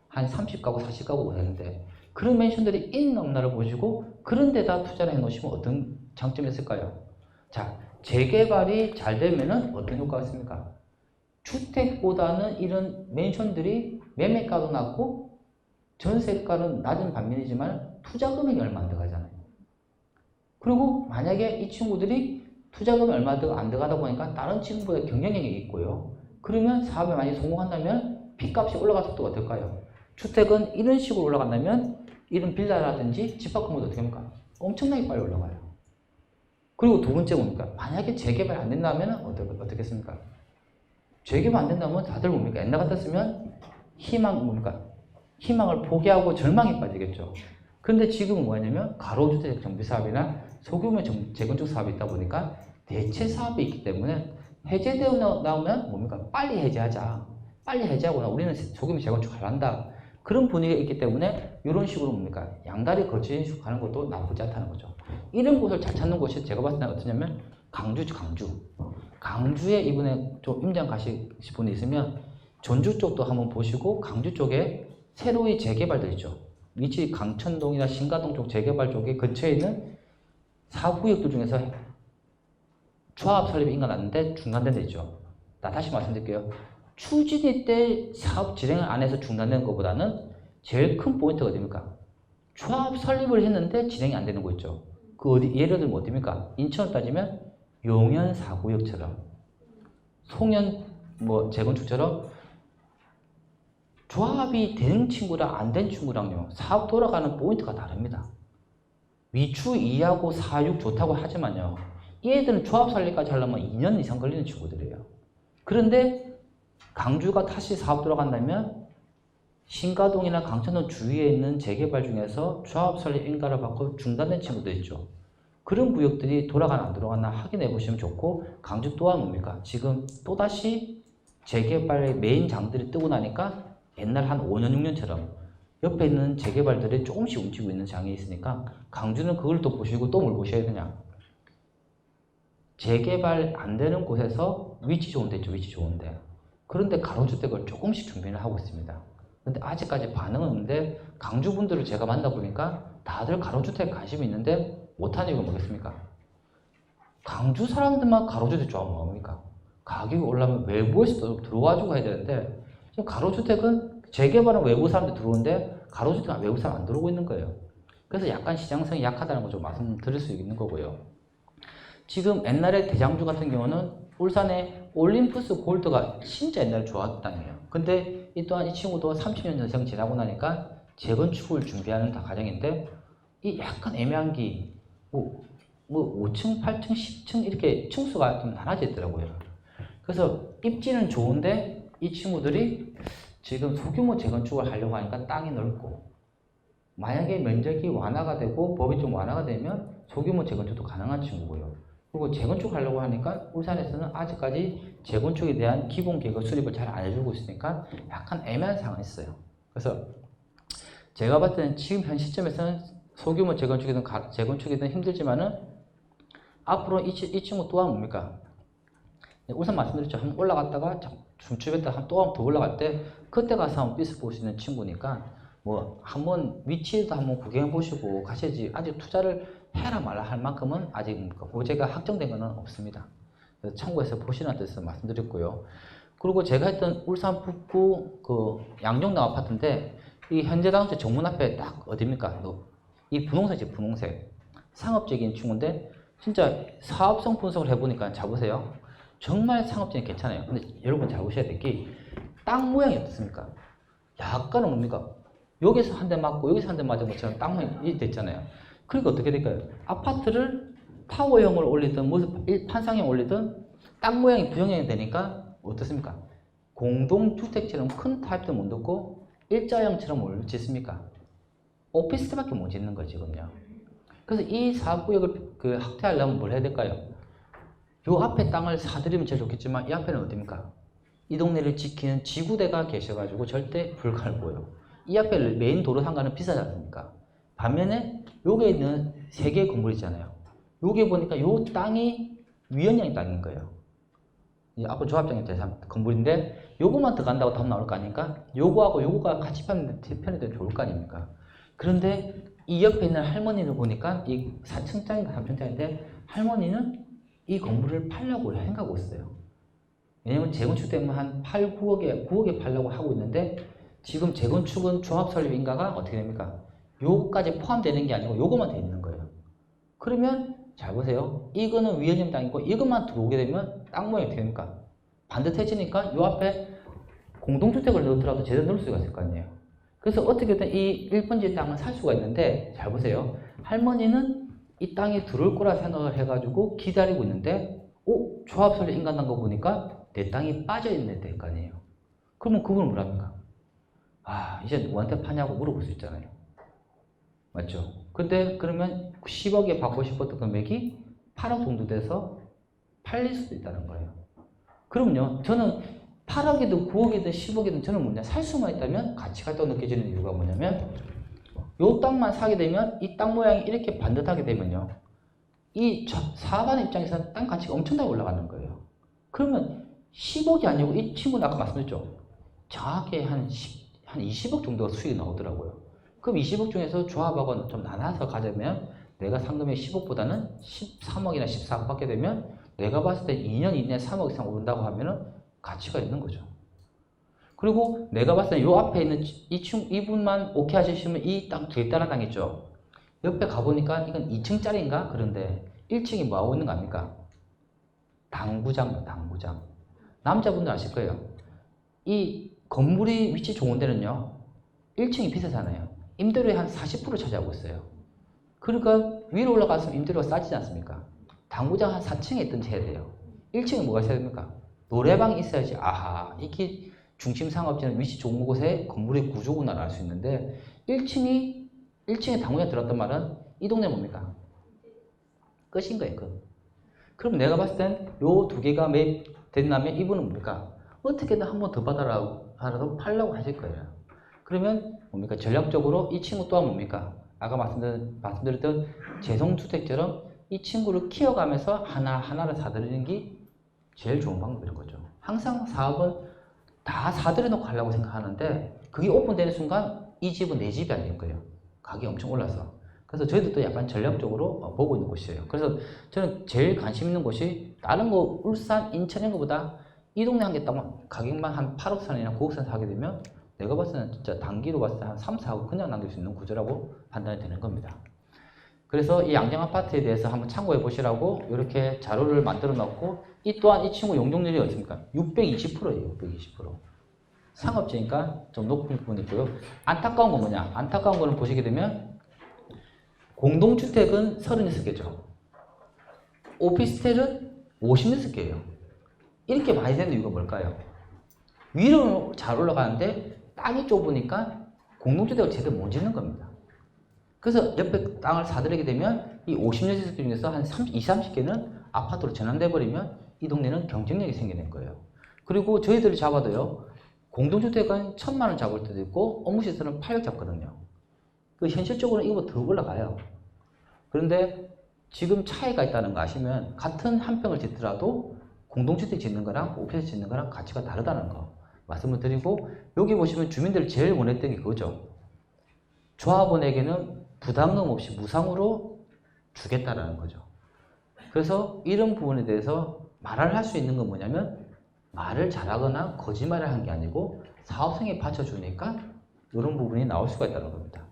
한 30가구, 40가구 되는데 그런 맨션들이 있나 없나를 보시고 그런 데다 투자를 해놓으시면 어떤 장점이 있을까요? 자, 재개발이 잘 되면은 어떤 효과가 있습니까? 주택보다는 이런 맨션들이 매매가도 낮고 전세가는 낮은 반면이지만 투자 금액이 얼마 안 들어가잖아요. 그리고 만약에 이 친구들이 투자 금액이 얼마 안 들어가다 보니까 다른 친구보다 경쟁력이 있고요. 그러면 사업에 많이 성공한다면 빚값이 올라갈 속도가 어떨까요? 주택은 이런 식으로 올라간다면 이런 빌라라든지 집합 건물도 어떻게 합니까? 엄청나게 빨리 올라가요. 그리고 두 번째 뭡니까? 만약에 재개발 안 된다면 어떻겠습니까? 재개발 안 된다면 다들 뭡니까? 옛날 같았으면 뭡니까? 희망을 포기하고 절망에 빠지겠죠. 그런데 지금은 뭐냐면 가로주택 정비사업이나 소규모 재건축 사업이 있다 보니까 대체 사업이 있기 때문에 해제되어 나오면 뭡니까? 빨리 해제하자. 빨리 해제하거나 우리는 소규모 재건축을 한다. 그런 분위기가 있기 때문에 이런 식으로 뭡니까? 양다리 걸치는 가는 것도 나쁘지 않다는 거죠. 이런 곳을 잘 찾는 곳이 제가 봤을 때는 어떠냐면 강주죠, 강주. 강주에 이번에 좀 임장 가실 분이 있으면 전주 쪽도 한번 보시고 강주 쪽에 새로이 재개발들 있죠. 위치 강천동이나 신가동 쪽 재개발 쪽에 근처에 있는 사구역들 중에서 조합 설립이 인가났는데 중단된 데 있죠. 다시 말씀드릴게요. 추진위 때 사업 진행을 안 해서 중단된 것보다는 제일 큰 포인트가 어디입니까? 조합 설립을 했는데 진행이 안 되는 거 있죠. 그 어디, 예를 들면 어디입니까? 인천을 따지면 용현 사구역처럼, 송현 재건축처럼 조합이 되는 친구랑 안 된 친구랑요, 사업 돌아가는 포인트가 다릅니다. 위추 2하고 4, 6 좋다고 하지만요, 이 애들은 조합 설립까지 하려면 2년 이상 걸리는 친구들이에요. 그런데 강주가 다시 사업 돌아간다면 신가동이나 강천동 주위에 있는 재개발 중에서 조합 설립 인가를 받고 중단된 친구들 있죠. 그런 구역들이 돌아가나 안 돌아가나 확인해 보시면 좋고, 강주 또한 뭡니까? 지금 또다시 재개발의 메인 장들이 뜨고 나니까 옛날 한 5년, 6년처럼 옆에 있는 재개발들이 조금씩 움직이고 있는 장이 있으니까 강주는 그걸 또 보시고 또 뭘 보셔야 되냐? 재개발 안 되는 곳에서 위치 좋은 데 있죠, 위치 좋은데. 그런데 가로주택을 조금씩 준비를 하고 있습니다. 근데 아직까지 반응은 없는데 강주 분들을 제가 만나보니까 다들 가로주택에 관심이 있는데 못하는 이유가 뭐겠습니까? 강주 사람들만 가로주택 좋아하면 뭐합니까? 가격이 올라면 외부에서 들어와주고 해야 되는데 지금 가로주택은 재개발은 외부 사람들 들어오는데 가로주택은 외부 사람 안 들어오고 있는 거예요. 그래서 약간 시장성이 약하다는 거 좀 말씀드릴 수 있는 거고요. 지금 옛날에 대장주 같은 경우는 울산에 올림푸스 골드가 진짜 옛날에 좋았다는 거예요. 근데 이 또한 이 친구도 30년 전생 지나고 나니까 재건축을 준비하는 다 과정인데 이 약간 애매한 게 5층, 8층, 10층 이렇게 층수가 좀 나눠져 있더라고요. 그래서 입지는 좋은데 이 친구들이 지금 소규모 재건축을 하려고 하니까 땅이 넓고, 만약에 면적이 완화가 되고 법이 좀 완화가 되면 소규모 재건축도 가능한 친구고요. 그리고 재건축 하려고 하니까 울산에서는 아직까지 재건축에 대한 기본 계획 수립을 잘 안 해주고 있으니까 약간 애매한 상황이 있어요. 그래서 제가 봤을 때는 지금 현 시점에서는 소규모 재건축이든 힘들지만은 앞으로 이 친구 또한 뭡니까? 우선 말씀드렸죠. 한번 올라갔다가 춤추었다가 또 한 번 더 올라갈 때 그때 가서 한번 빚을 볼 수 있는 친구니까 뭐 한번 위치에도 한번 구경해 보시고 가셔야지, 아직 투자를 해라 말라 할 만큼은 아직 호재가 확정된 것은 없습니다. 그래서 참고해서 보시라는 뜻에서 말씀드렸고요. 그리고 제가 했던 울산 북구 그 양정동 아파트인데 이 현대다운체 정문 앞에 딱 어디입니까? 이 분홍색이지, 분홍색. 상업적인 친구인데 진짜 사업성 분석을 해보니까 잘 보세요. 정말 상업적인 괜찮아요. 근데 여러분 잘 보셔야 될 게 땅 모양이 어떻습니까? 약간은 뭡니까? 여기서 한 대 맞고 여기서 한 대 맞은 것처럼 땅 모양이 이렇게 됐잖아요. 그러니까 어떻게 될까요? 아파트를 타워형을 올리든 판상형 올리든 땅 모양이 부정형이 되니까 어떻습니까? 공동주택처럼 큰 타입도 못 넣고 일자형처럼 뭘 짓습니까? 오피스텔밖에 못 짓는 거예요, 지금요. 그래서 이 사업구역을 확대하려면 뭘 해야 될까요? 요 앞에 땅을 사들이면 제일 좋겠지만 이 앞에는 어디입니까? 이 동네를 지키는 지구대가 계셔가지고 절대 불가능하고요. 이 앞에 메인 도로 상가는 비싸지 않습니까? 반면에 여기에 있는 세 개의 건물 있잖아요. 여기 보니까 요 땅이 위원장의 땅인 거예요. 이 앞으로 조합장의 재산 건물인데 요거만 더 간다고 답 나올 거 아닙니까? 요거하고 요거가 같이 편의되면 좋을 거 아닙니까? 그런데 이 옆에 있는 할머니를 보니까 이 4층짜리인가 3층짜리인데 할머니는 이 건물을 팔려고 생각하고 있어요. 왜냐면 재건축 때문에 한 8, 9억에 팔려고 하고 있는데 지금 재건축은 조합 설립 인가가 어떻게 됩니까? 요거까지 포함되는 게 아니고 요거만 돼 있는 거예요. 그러면 잘 보세요. 이거는 위원님 땅이고 이것만 들어오게 되면 땅 모양이 어떻게 됩니까? 반듯해지니까 요 앞에 공동주택을 넣더라도 제대로 넣을 수가 있을 거 아니에요. 그래서 어떻게든 이 1번지 땅은 살 수가 있는데 잘 보세요. 할머니는 이 땅에 들어올 거라 생각을 해가지고 기다리고 있는데 조합 설립 인가난 거 보니까 내 땅이 빠져있는 데일 거 아니에요. 그러면 그분은 뭐랍니까? 아, 이제 누구한테 파냐고 물어볼 수 있잖아요. 맞죠? 근데 그러면 10억에 받고 싶었던 금액이 8억 정도 돼서 팔릴 수도 있다는 거예요. 그럼요, 저는 8억이든 9억이든 10억이든 저는 뭐냐, 살 수만 있다면 가치가 있다고 느껴지는 이유가 뭐냐면, 요 땅만 사게 되면 이 땅 모양이 이렇게 반듯하게 되면요, 이 사업하는 입장에서는 땅 가치가 엄청나게 올라가는 거예요. 그러면 10억이 아니고 이 친구는 아까 말씀드렸죠, 정확히 한 20억 정도 수익이 나오더라고요. 그럼 20억 중에서 조합하고 좀 나눠서 가자면 내가 상금의 10억보다는 13억이나 14억 받게 되면 내가 봤을 때 2년 이내에 3억 이상 오른다고 하면은 가치가 있는 거죠. 그리고 내가 봤을 때 이 앞에 있는 이분만 오케이 하시면 이 땅, 뒤에 따라 땅 있죠. 옆에 가보니까 이건 2층짜리인가? 그런데 1층이 뭐 하고 있는 거 아닙니까? 당구장, 당구장. 남자분들 아실 거예요. 이 건물이 위치 좋은 데는요, 1층이 비싸잖아요. 임대료의 한 40% 차지하고 있어요. 그러니까 위로 올라가서 임대료가 싸지지 않습니까? 당구장 한 4층에 있든지 해야 돼요. 1층에 뭐가 있어야 됩니까? 노래방이 있어야지, 아하, 이게 중심 상업지는 위치 좋은 곳에 건물의 구조구나 알 수 있는데, 1층에 당구장 들었단 말은 이 동네 뭡니까? 끝인 거예요, 끝. 그럼 내가 봤을 땐 요 두 개가 매입된다면 이분은 뭡니까? 어떻게든 한 번 더 받아라 하라도 팔려고 하실 거예요. 그러면 뭡니까? 전략적으로 이 친구 또한 뭡니까? 아까 말씀드렸던 재성주택처럼 이 친구를 키워가면서 하나하나를 사들이는 게 제일 좋은 방법인 거죠. 항상 사업은 다 사들여놓고 하려고 생각하는데 그게 오픈되는 순간 이 집은 내 집이 아닌 거예요. 가격이 엄청 올라서. 그래서 저희도 또 약간 전략적으로 보고 있는 곳이에요. 그래서 저는 제일 관심 있는 곳이 다른 거 울산, 인천 이런 거보다 이 동네 한 개 딱 가격만 한 8억 선이나 9억 선 사게 되면 내가 봤을 때는 진짜 단기로 봤을 때 한 3, 4억 그냥 남길 수 있는 구조라고 판단이 되는 겁니다. 그래서 이 양정 아파트에 대해서 한번 참고해 보시라고 이렇게 자료를 만들어 놓고, 이 또한 이 친구 용적률이 어떻습니까? 620%예요. 620%. 상업지니까 좀 높은 부분이고요. 안타까운 건 뭐냐? 안타까운 거는 보시게 되면 공동주택은 36개죠. 오피스텔은 56개예요. 이렇게 많이 되는 이유가 뭘까요? 위로 잘 올라가는데 땅이 좁으니까 공동주택을 제대로 못 짓는 겁니다. 그래서 옆에 땅을 사들이게 되면 이 50년 중에서 한 20, 30개는 아파트로 전환돼 버리면 이 동네는 경쟁력이 생기는 거예요. 그리고 저희들이 잡아도요, 공동주택은 1,000만 원 잡을 때도 있고 업무시설은 800 잡거든요. 그 현실적으로는 이거보다 더 올라가요. 그런데 지금 차이가 있다는 거 아시면 같은 한 평을 짓더라도 공동주택 짓는 거랑 오피스 짓는 거랑 가치가 다르다는 거 말씀을 드리고, 여기 보시면 주민들이 제일 원했던 게 그거죠. 조합원에게는 부담금 없이 무상으로 주겠다라는 거죠. 그래서 이런 부분에 대해서 말을 할 수 있는 건 뭐냐면 말을 잘하거나 거짓말을 한 게 아니고 사업성에 받쳐주니까 이런 부분이 나올 수가 있다는 겁니다.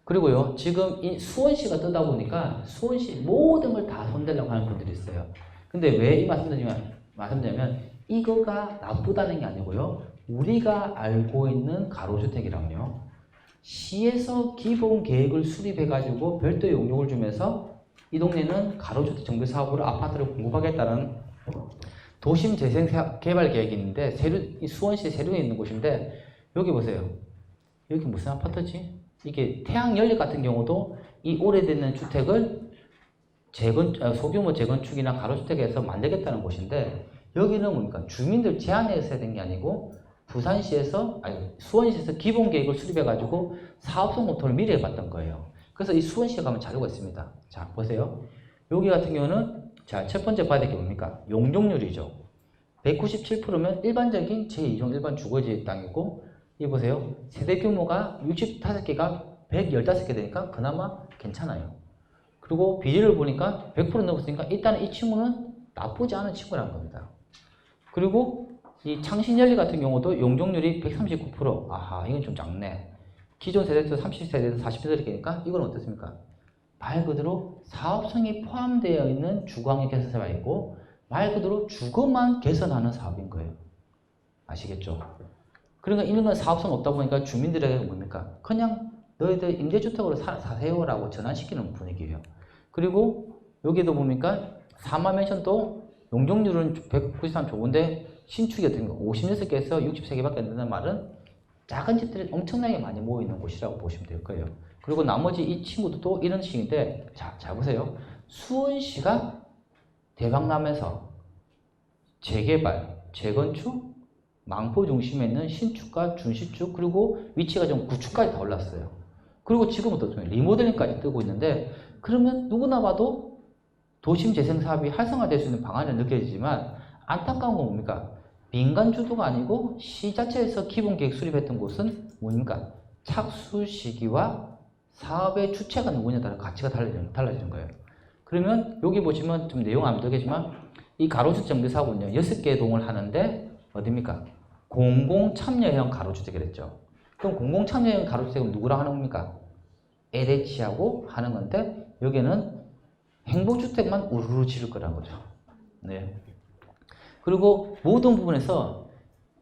그리고요, 지금 이 수원시가 뜨다 보니까 수원시 모든 걸 다 손대려고 하는 분들이 있어요. 근데 왜 이 말씀드리냐면 이거가 나쁘다는 게 아니고요, 우리가 알고 있는 가로주택이랑요, 시에서 기본 계획을 수립해가지고 별도의 용역을 주면서 이 동네는 가로주택 정비사업으로 아파트를 공급하겠다는 도심재생개발 계획이 있는데 이 수원시 세류에 있는 곳인데, 여기 보세요. 여기 무슨 아파트지? 이게 태양연립 같은 경우도 이 오래된 주택을 소규모 재건축이나 가로주택에서 만들겠다는 곳인데, 여기는 뭡니까? 주민들 제안해서 해야 된 게 아니고 수원시에서 기본 계획을 수립해가지고 사업성 검토를 미리 해봤던 거예요. 그래서 이 수원시에 가면 자료가 있습니다. 자, 보세요. 여기 같은 경우는, 자, 첫 번째 봐야 될 게 뭡니까? 용적률이죠. 197%면 일반적인 제2종 일반 주거지 땅이고, 이 보세요. 세대 규모가 65개가 115개 되니까 그나마 괜찮아요. 그리고 비율을 보니까 100% 넘었으니까 일단은 이 친구는 나쁘지 않은 친구라는 겁니다. 그리고 이 창신연리 같은 경우도 용적률이 139%. 아하, 이건 좀 작네. 기존 세대에서 30세대에서 40세대니까 이건 어떻습니까? 말 그대로 사업성이 포함되어 있는 주거환경 개선 사업이고 말 그대로 주거만 개선하는 사업인 거예요. 아시겠죠? 그러니까 이런 건 사업성 없다 보니까 주민들에게 뭡니까? 그냥 너희들 임대주택으로 사세요라고 전환시키는 분위기예요. 그리고 여기도 보니까 사마맨션도 용적률은 193 좋은데 신축이 어떤 거 56개에서 63개밖에 안 된다는 말은 작은 집들이 엄청나게 많이 모여있는 곳이라고 보시면 될 거예요. 그리고 나머지 이 친구도 또 이런 식인데, 자, 잘 보세요. 수원시가 대박나면서 재개발, 재건축, 망포 중심에 있는 신축과 준신축, 그리고 위치가 좀 구축까지 다 올랐어요. 그리고 지금은 또 리모델링까지 뜨고 있는데, 그러면 누구나 봐도 도심 재생 사업이 활성화될 수 있는 방안이 느껴지지만, 안타까운 건 뭡니까? 민간 주도가 아니고 시 자체에서 기본 계획 수립했던 곳은 뭡니까? 착수 시기와 사업의 주체가 누구냐에 따라 가치가 달라지는 거예요. 그러면 여기 보시면 좀 내용 안 되겠지만, 이 가로주택 정비사업은요 6개의 동을 하는데 어디입니까? 공공참여형 가로주택이랬죠. 그럼 공공참여형 가로주택은 누구랑 하는 겁니까? LH하고 하는 건데, 여기는 행복주택만 우르르 지을 거라는 거죠. 네. 그리고 모든 부분에서,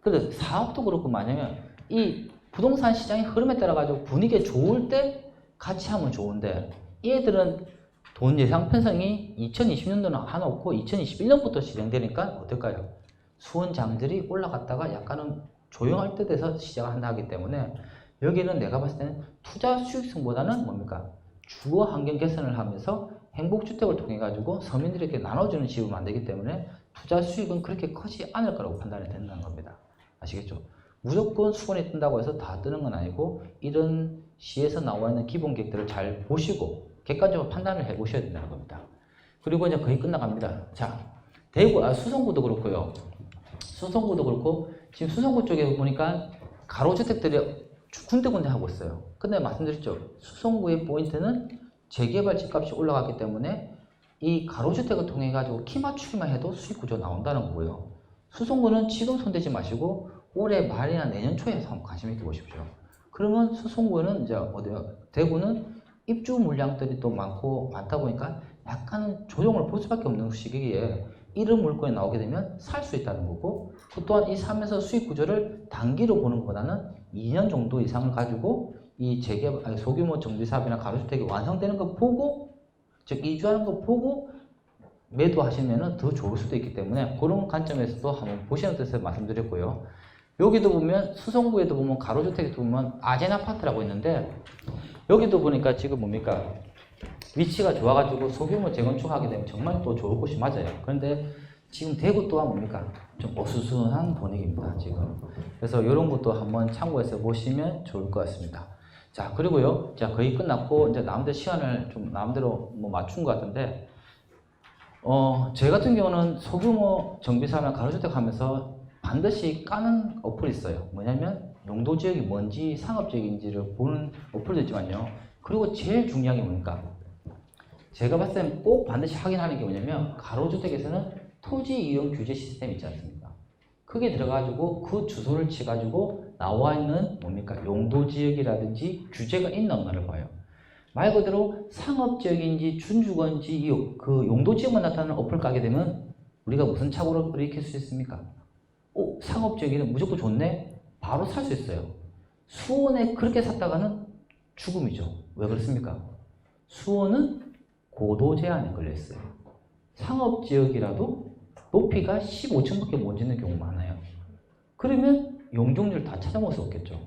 그래서 사업도 그렇고, 만약에 이 부동산 시장의 흐름에 따라 가지고 분위기가 좋을 때 같이 하면 좋은데, 얘들은 돈 예상 편성이 2020년도는 하나 없고 2021년부터 진행되니까 어떨까요? 수원장들이 올라갔다가 약간은 조용할 때 돼서 시작을 한다 하기 때문에, 여기는 내가 봤을 때는 투자 수익성보다는 뭡니까? 주거 환경 개선을 하면서 행복주택을 통해 가지고 서민들에게 나눠주는 지급을 만들기 때문에 투자 수익은 그렇게 크지 않을 거라고 판단이 된다는 겁니다. 아시겠죠? 무조건 수원이 뜬다고 해서 다 뜨는 건 아니고, 이런 시에서 나와 있는 기본 계획들을 잘 보시고 객관적으로 판단을 해 보셔야 된다는 겁니다. 그리고 이제 거의 끝나갑니다. 자, 수성구도 그렇고요. 수성구도 그렇고, 지금 수성구 쪽에 보니까 가로주택들이 군데군데 하고 있어요. 근데 말씀드렸죠. 수성구의 포인트는 재개발 집값이 올라갔기 때문에 이 가로주택을 통해 가지고 키 맞추기만 해도 수익 구조 나온다는 거고요. 수성구는 지금 손대지 마시고 올해 말이나 내년 초에 한번 관심 있게 보십시오. 그러면 수성구는 이제 어디요? 대구는 입주 물량들이 또 많다 보니까 약간 조정을 볼 수밖에 없는 시기에 이런 물건이 나오게 되면 살 수 있다는 거고, 그 또한 이 사면서 수익 구조를 단기로 보는 것보다는 2년 정도 이상을 가지고 이 소규모 정비사업이나 가로주택이 완성되는 거 보고, 즉 이주하는 거 보고 매도하시면 더 좋을 수도 있기 때문에, 그런 관점에서도 한번 보시는 뜻에서 말씀드렸고요. 여기도 보면 수성구에도 보면 가로주택에도 보면 아젠 아파트라고 있는데, 여기도 보니까 지금 뭡니까? 위치가 좋아가지고 소규모 재건축하게 되면 정말 또 좋을 곳이 맞아요. 그런데 지금 대구 또한 뭡니까? 좀 어수선한 분위기입니다, 지금. 그래서 이런 것도 한번 참고해서 보시면 좋을 것 같습니다. 자, 그리고요. 자, 거의 끝났고, 이제 남들 시간을 좀 남대로 뭐 맞춘 것 같은데, 제 같은 경우는 소규모 정비사업이나 가로주택 하면서 반드시 까는 어플이 있어요. 뭐냐면, 용도 지역이 뭔지 상업지역인지를 보는 어플도 있지만요. 그리고 제일 중요한 게 뭡니까? 제가 봤을 때는 꼭 반드시 확인하는 게 뭐냐면, 가로주택에서는 토지 이용 규제 시스템 있지 않습니까? 그게 들어가지고 그 주소를 치가지고 나와 있는 뭡니까? 용도 지역이라든지 규제가 있나 없나를 봐요. 말 그대로 상업지역인지 준주거인지 그 용도 지역만 나타나는 어플 까게 되면 우리가 무슨 착오를 일으킬 수 있습니까? 상업지역이는 무조건 좋네? 바로 살 수 있어요. 수원에 그렇게 샀다가는 죽음이죠. 왜 그렇습니까? 수원은 고도 제한에 걸려있어요. 상업지역이라도 높이가 15층밖에 못 짓는 경우가 많아요. 그러면 용적률 다 찾아볼 수 없겠죠.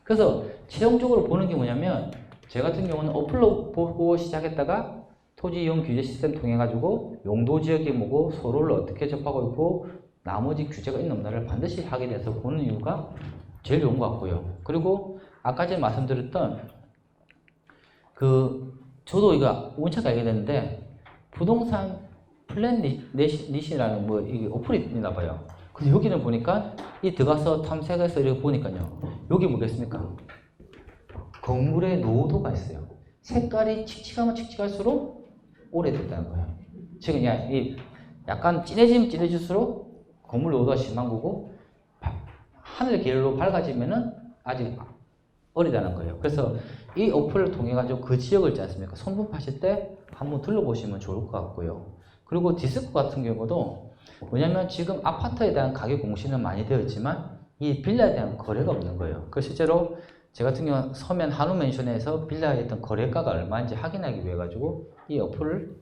그래서 최종적으로 보는 게 뭐냐면, 제 같은 경우는 어플로 보고 시작했다가 토지 이용 규제 시스템 통해 가지고 용도 지역이 뭐고 서로를 어떻게 접하고 있고 나머지 규제가 있는 없나를 반드시 확인해서 보는 이유가 제일 좋은 것 같고요. 그리고 아까 전에 말씀드렸던 저도 이거 원체가 알게 됐는데, 부동산 플랜닛이라는 뭐 이게 어플이 있나 봐요. 근데 여기는 보니까 이 들어가서 탐색해서 이렇게 보니까요. 여기 뭐겠습니까? 건물의 노후도가 있어요. 색깔이 칙칙하면 칙칙할수록 오래됐다는 거예요. 지금 약간 진해지면 진해질수록 건물 노후도가 심한 거고, 하늘 계열로 밝아지면은 아직 어리다는 거예요. 그래서 이 어플을 통해 가지고 그 지역을 있지 않습니까? 손분하실 때 한번 둘러보시면 좋을 것 같고요. 그리고 디스코 같은 경우도 뭐냐면, 지금 아파트에 대한 가격 공시는 많이 되어 있지만 이 빌라에 대한 거래가 없는 거예요. 그 실제로 제 같은 경우 서면 한우맨션에서 빌라에 있던 거래가가 얼마인지 확인하기 위해 가지고 이 어플을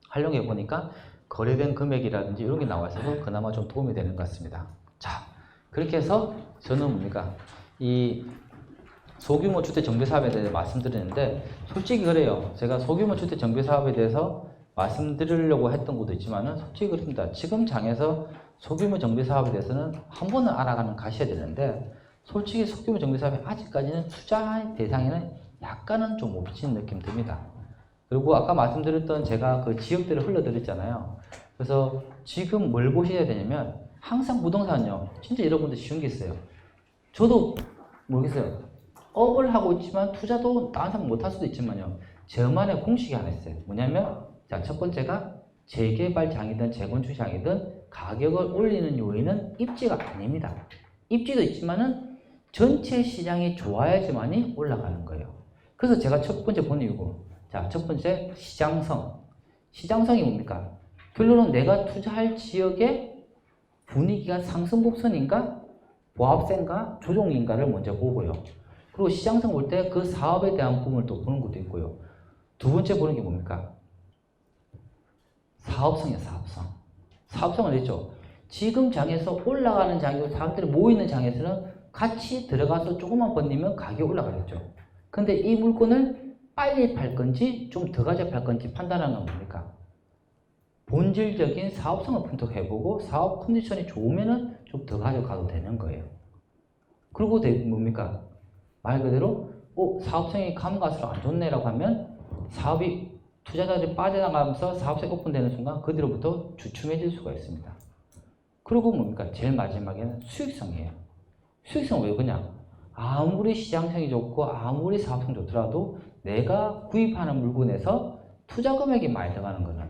활용해 보니까 거래된 금액이라든지 이런 게 나와 있어서 그나마 좀 도움이 되는 것 같습니다. 자, 그렇게 해서 저는 뭡니까? 이 소규모 주택 정비 사업에 대해 말씀드리는데 솔직히 그래요. 제가 소규모 주택 정비 사업에 대해서 말씀드리려고 했던 것도 있지만은 솔직히 그렇습니다. 지금 장에서 소규모 정비 사업에 대해서는 한 번은 알아가는 가셔야 되는데 솔직히 소규모 정비 사업이 아직까지는 투자 대상에는 약간은 좀 못 비치는 느낌 듭니다. 그리고 아까 말씀드렸던 제가 그 지역들을 흘러드렸잖아요. 그래서 지금 뭘 보셔야 되냐면 항상 부동산은요. 진짜 여러분들 쉬운 게 있어요. 저도 모르겠어요. 업을 하고 있지만 투자도 다른 사람 못할 수도 있지만요. 저만의 공식이 하나 있어요. 뭐냐면 자, 첫 번째가 재개발장이든 재건축장이든 가격을 올리는 요인은 입지가 아닙니다. 입지도 있지만은 전체 시장이 좋아야지만이 올라가는 거예요. 그래서 제가 첫 번째 본 이유고, 자, 첫 번째 시장성. 시장성이 뭡니까? 결론은 내가 투자할 지역의 분위기가 상승 곡선인가, 보합세인가, 조정인가를 먼저 보고요. 그리고 시장성 볼 때 그 사업에 대한 부분을 또 보는 것도 있고요. 두 번째 보는 게 뭡니까? 사업성이에요, 사업성. 사업성은 있죠. 지금 장에서 올라가는 장이고 사람들이 모이는 장에서는 같이 들어가서 조금만 번리면 가격이 올라가겠죠. 근데 이 물건을 빨리 팔 건지 좀 더 가져 팔 건지 판단하는 건 뭡니까? 본질적인 사업성을 분석해보고 사업 컨디션이 좋으면은 좀 더 가져가도 되는 거예요. 그리고 뭡니까? 말 그대로 사업성이 감가스로 안 좋네라고 하면 사업이 투자자들이 빠져나가면서 사업성이 오픈되는 순간 그 뒤로부터 주춤해질 수가 있습니다. 그리고 뭡니까? 제일 마지막에는 수익성이에요. 수익성 왜 그러냐? 아무리 시장성이 좋고 아무리 사업성이 좋더라도 내가 구입하는 물건에서 투자 금액이 많이 들어가는 거는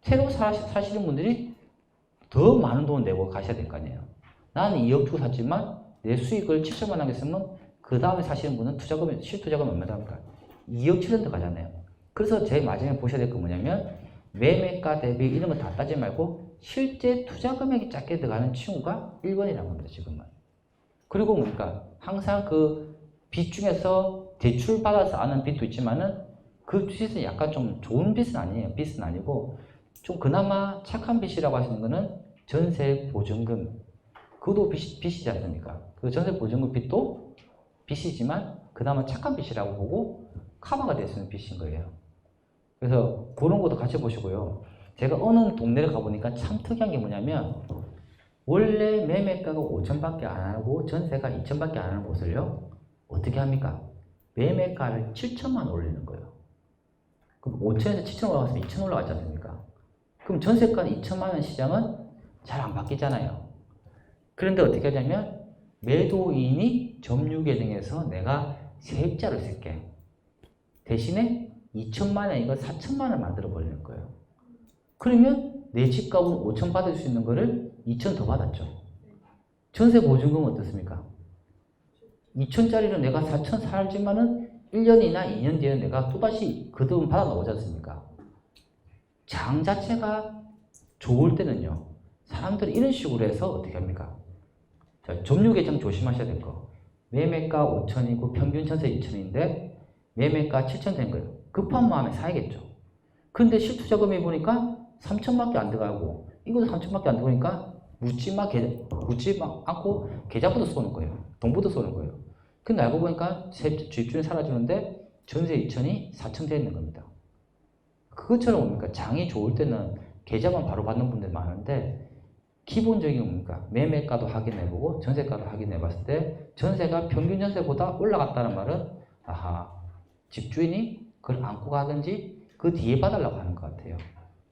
새로 사시는 분들이 더 많은 돈을 내고 가셔야 될 거 아니에요. 나는 2억 주고 샀지만 내 수익을 7천만 원 하겠으면 그 다음에 사시는 분은 실투자금이 얼마 들어갑니까? 2억 7천 들어가잖아요. 그래서 제일 마지막에 보셔야 될 거 뭐냐면 매매가 대비 이런 거 다 따지지 말고 실제 투자 금액이 작게 들어가는 층수가 1번이라고 합니다. 지금은. 그리고 뭡니까? 항상 그 빚 중에서 대출 받아서 아는 빚도 있지만은 그 빚은 약간 좀 좋은 빚은 아니에요. 빚은 아니고 좀 그나마 착한 빚이라고 하시는 거는 전세 보증금. 그것도 빚이지 않습니까? 그 전세 보증금 빚도 빚이지만 그나마 착한 빚이라고 보고 커버가 될 수 있는 빚인 거예요. 그래서 그런 것도 같이 보시고요. 제가 어느 동네를 가보니까 참 특이한 게 뭐냐면 원래 매매가가 5천밖에 안 하고 전세가 2천밖에 안 하는 곳을요. 어떻게 합니까? 매매가를 7천만 올리는 거예요. 그럼 5천에서 7천 올라갔으면 2천 올라갔지 않습니까? 그럼 전세가 2천만 원 시장은 잘 안 바뀌잖아요. 그런데 어떻게 하냐면 매도인이 점유계정에서 내가 세입자를 쓸게. 대신에 2천만 원이고 4천만 원 만들어 버리는 거예요. 그러면 내 집값은 5천 받을 수 있는 거를 2천 더 받았죠. 전세 보증금은 어떻습니까? 2천짜리를 내가 4천 살지만은 1년이나 2년 뒤에 내가 또다시 그 돈 받아 나오지 않습니까? 장 자체가 좋을 때는요. 사람들이 이런 식으로 해서 어떻게 합니까? 자, 점유계정 조심하셔야 될 거. 매매가 5천이고 평균 전세 2천인데 매매가 7천 된 거예요. 급한 마음에 사야겠죠. 근데 실투자금이 보니까 3천밖에 안 들어가고 이것도 3천밖에 안 들어가니까 묻지 않고 계좌부터 쏘는 거예요. 돈부터 쏘는 거예요. 근데 알고 보니까 주입주는 사라지는데 전세 2천이 4천 돼 있는 겁니다. 그것처럼 뭡니까? 장이 좋을 때는 계좌만 바로 받는 분들이 많은데 기본적인 뭡니까? 매매가도 확인해보고 전세가도 확인해봤을 때 전세가 평균 전세보다 올라갔다는 말은 아하, 집주인이 그걸 안고 가든지 그 뒤에 봐달라고 하는 것 같아요.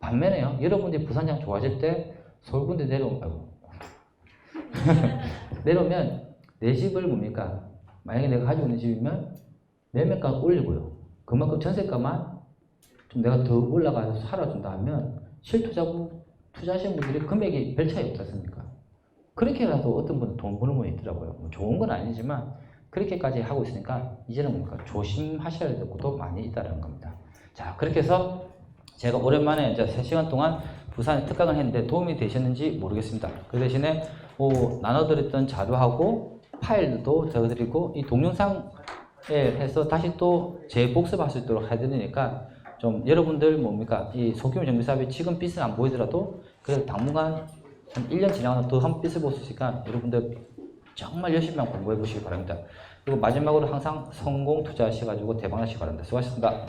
반면에요, 여러분들이 부산장 좋아질 때 서울군대 내려오면 내 집을 뭡니까? 만약에 내가 가지고 있는 집이면 매매가 올리고요. 그만큼 전세가만 좀 내가 더 올라가서 살아준다 하면 투자하시는 분들이 금액이 별 차이 없지 않습니까? 그렇게 해서 어떤 분은 돈 버는 분이 있더라고요. 뭐 좋은 건 아니지만 그렇게까지 하고 있으니까 이제는 뭡니까? 조심하셔야 될 것도 많이 있다는 겁니다. 자, 그렇게 해서 제가 오랜만에 이제 3시간 동안 부산에 특강을 했는데 도움이 되셨는지 모르겠습니다. 그 대신에 나눠드렸던 자료하고 파일도 적어드리고 이 동영상에 해서 다시 또 재복습할 수 있도록 해드리니까 좀 여러분들 뭡니까? 이 소규모 정비 사업이 지금 빚은 안 보이더라도 그래도 당분간 한 1년 지나가서 더 한 빚을 볼 수 있으니까 여러분들 정말 열심히 한번 공부해 보시기 바랍니다. 그리고 마지막으로 항상 성공 투자하셔가지고 대박 나시기 바랍니다. 수고하셨습니다.